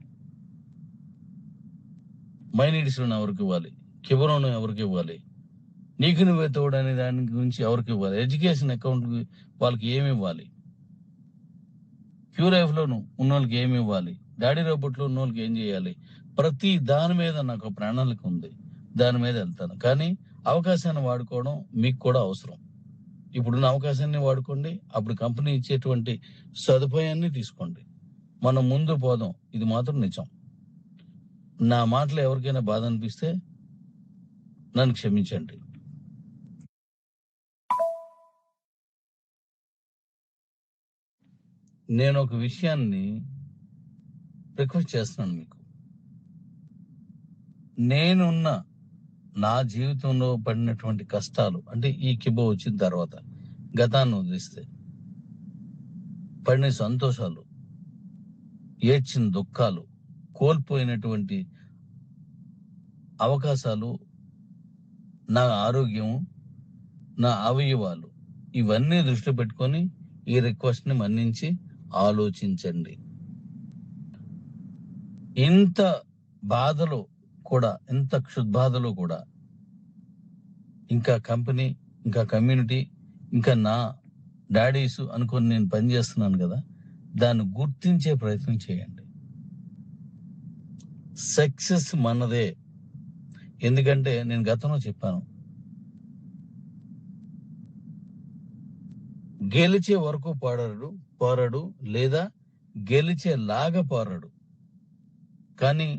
మైనీడిస్లో ఎవరికి ఇవ్వాలి, కిబరోను ఎవరికి ఇవ్వాలి, నీకు నువ్వే తోడు అనే దాని గురించి ఎవరికి ఇవ్వాలి, ఎడ్యుకేషన్ అకౌంట్ వాళ్ళకి ఏమి ఇవ్వాలి, ప్యూర్ లైఫ్లోను ఉన్న వాళ్ళకి ఏమి ఇవ్వాలి, డాడీ రోబోట్లో ఉన్న వాళ్ళకి ఏం చేయాలి, ప్రతి దాని మీద నాకు ఒక ప్రణాళిక ఉంది. దాని మీద వెళ్తాను. కానీ అవకాశాన్ని వాడుకోవడం మీకు కూడా అవసరం. ఇప్పుడున్న అవకాశాన్ని వాడుకోండి, అప్పుడు కంపెనీ ఇచ్చేటువంటి సదుపాయాన్ని తీసుకోండి. మనం ముందు పోదాం. ఇది మాత్రం నిజం. నా మాటలు ఎవరికైనా బాధ అనిపిస్తే నన్ను క్షమించండి. నేను ఒక విషయాన్ని రిక్వెస్ట్ చేస్తున్నాను మీకు. నేనున్న నా జీవితంలో పడినటువంటి కష్టాలు, అంటే ఈ కిబో వచ్చిన తర్వాత గతాన్ని వదిలిస్తే పడిన సంతోషాలు, ఏడ్చిన దుఃఖాలు, కోల్పోయినటువంటి అవకాశాలు, నా ఆరోగ్యం, నా అవయవాలు, ఇవన్నీ దృష్టి పెట్టుకొని ఈ రిక్వెస్ట్ని మన్నించి ఆలోచించండి. ఇంత బాధలో కూడా, ఇంత క్షుద్బాధలో కూడా ఇంకా కంపెనీ, ఇంకా కమ్యూనిటీ, ఇంకా నా డాడీస్ అనుకొని నేను పనిచేస్తున్నాను కదా, దాన్ని గుర్తించే ప్రయత్నం చేయండి. సక్సెస్ మనదే. ఎందుకంటే నేను గతంలో చెప్పాను, గెలిచే వరకు పోరాడు లేదా గెలిచేలాగా పోరాడు, కానీ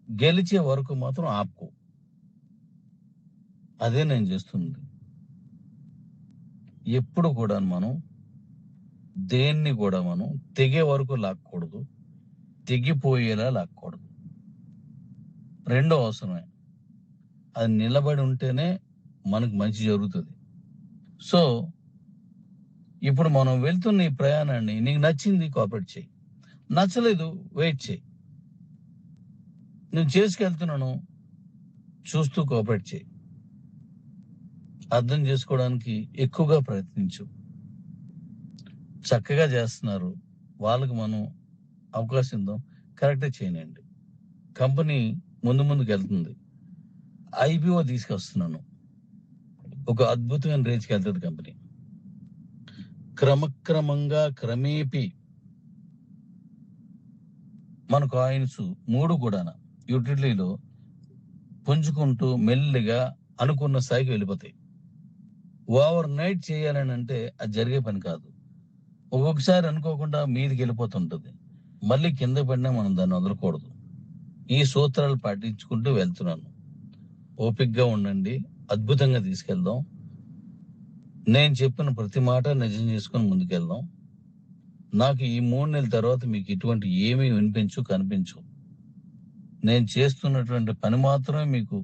గెలిచే వరకు మాత్రం ఆపుకో. అదే నేను చేస్తుంది. ఎప్పుడు కూడా మనం దేన్ని కూడా మనం తెగే వరకు లాక్కూడదు, తెగిపోయేలా లాక్కూడదు. రెండో అవసరమే. అది నిలబడి ఉంటేనే మనకు మంచి జరుగుతుంది. సో ఇప్పుడు మనం వెళ్తున్న ఈ ప్రయాణాన్ని నీకు నచ్చింది కోఆపరేట్ చేయి, నచ్చలేదు వెయిట్ చేయి. నేను చేసుకెళ్తున్నాను చూస్తూ కోఆపరేట్ చేయి. అర్థం చేసుకోవడానికి ఎక్కువగా ప్రయత్నించు. చక్కగా చేస్తున్నారు, వాళ్ళకి మనం అవకాశం ఇద్దాం, కరెక్టే చేయనండి. కంపెనీ ముందుకు వెళ్తుంది. IPO తీసుకొస్తున్నాను. ఒక అద్భుతమైన రేంజ్కి వెళ్తుంది కంపెనీ. క్రమేపీ మన కాయిన్స్ 3 కూడా యూటిలిటీలో పుంజుకుంటూ మెల్లిగా అనుకున్న స్థాయికి వెళ్ళిపోతాయి. ఓవర్ నైట్ చేయాలని అంటే అది జరిగే పని కాదు. ఒక్కొక్కసారి అనుకోకుండా మీదికి వెళ్ళిపోతుంటుంది. మళ్ళీ కింద పడినా మనం దాన్ని వదలకూడదు. ఈ సూత్రాలు పాటించుకుంటూ వెళ్తున్నాను. ఓపికగా ఉండండి, అద్భుతంగా తీసుకెళ్దాం. నేను చెప్పిన ప్రతి మాట నిజం చేసుకొని ముందుకెళ్దాం. నాకు ఈ 3 నెలల తర్వాత మీకు ఇటువంటి ఏమీ కనిపించు. నేను చేస్తున్నటువంటి పని మాత్రమే మీకు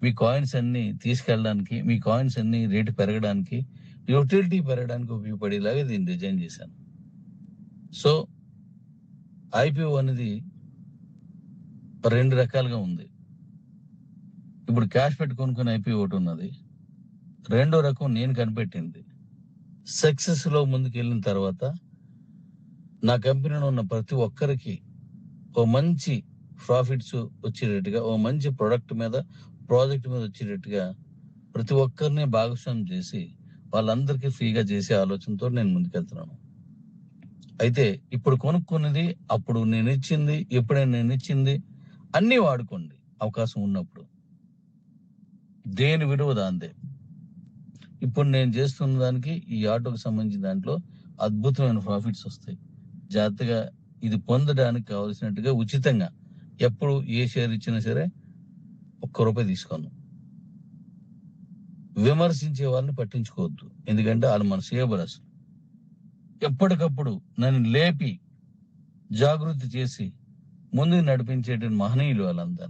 మీ కాయిన్స్ అన్ని తీసుకెళ్ళడానికి, మీ కాయిన్స్ అన్ని రేటు పెరగడానికి, యూటిలిటీ పెరగడానికి ఉపయోగపడేలాగా దీన్ని డిజైన్ చేశాను. సో IPO అనేది రెండు రకాలుగా ఉంది. ఇప్పుడు క్యాష్ పెట్టి కొనుక్కునే ఐపీ ఒకటి ఉన్నది. రెండో రకం నేను కనిపెట్టింది. సక్సెస్ లో ముందుకు వెళ్ళిన తర్వాత నా కంపెనీలో ఉన్న ప్రతి ఒక్కరికి ఓ మంచి ప్రాఫిట్స్ వచ్చేటట్టుగా, ఓ మంచి ప్రొడక్ట్ మీద, ప్రాజెక్ట్ మీద వచ్చేటట్టుగా ప్రతి ఒక్కరిని భాగస్వామ్యం చేసి వాళ్ళందరికీ ఫ్రీగా చేసే ఆలోచనతో నేను ముందుకెళ్తున్నాను. అయితే ఇప్పుడు కొనుక్కున్నది, అప్పుడు నేను ఇచ్చింది, ఎప్పుడైనా నేను ఇచ్చింది అన్నీ వాడుకోండి అవకాశం ఉన్నప్పుడు. దేని విలువ దాందే. ఇప్పుడు నేను చేస్తున్న దానికి ఈ ఆటోకి సంబంధించిన దాంట్లో అద్భుతమైన ప్రాఫిట్స్ వస్తాయి. జాగ్రత్తగా ఇది పొందడానికి కావలసినట్టుగా ఉచితంగా ఎప్పుడు ఏ షేర్ ఇచ్చినా సరే ₹1 తీసుకోను. విమర్శించే వాళ్ళని పట్టించుకోవద్దు, ఎందుకంటే వాళ్ళు మన సేవరస్. ఎప్పటికప్పుడు నన్ను లేపి జాగృతి చేసి ముందుకు నడిపించేటువంటి మహనీయులు వాళ్ళంతా.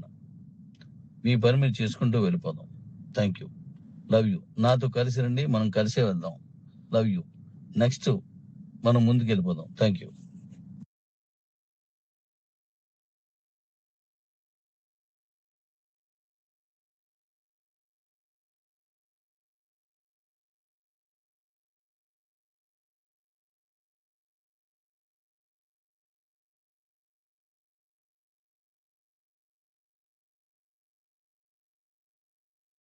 మీ పని మీరు చేసుకుంటూ వెళ్ళిపోదాం. Thank you. Love you. నాతో కలిసి రండి, మనం కలిసే వెళ్దాం. Love you. నెక్స్ట్ మనం ముందుకు వెళ్ళిపోదాం. Thank you.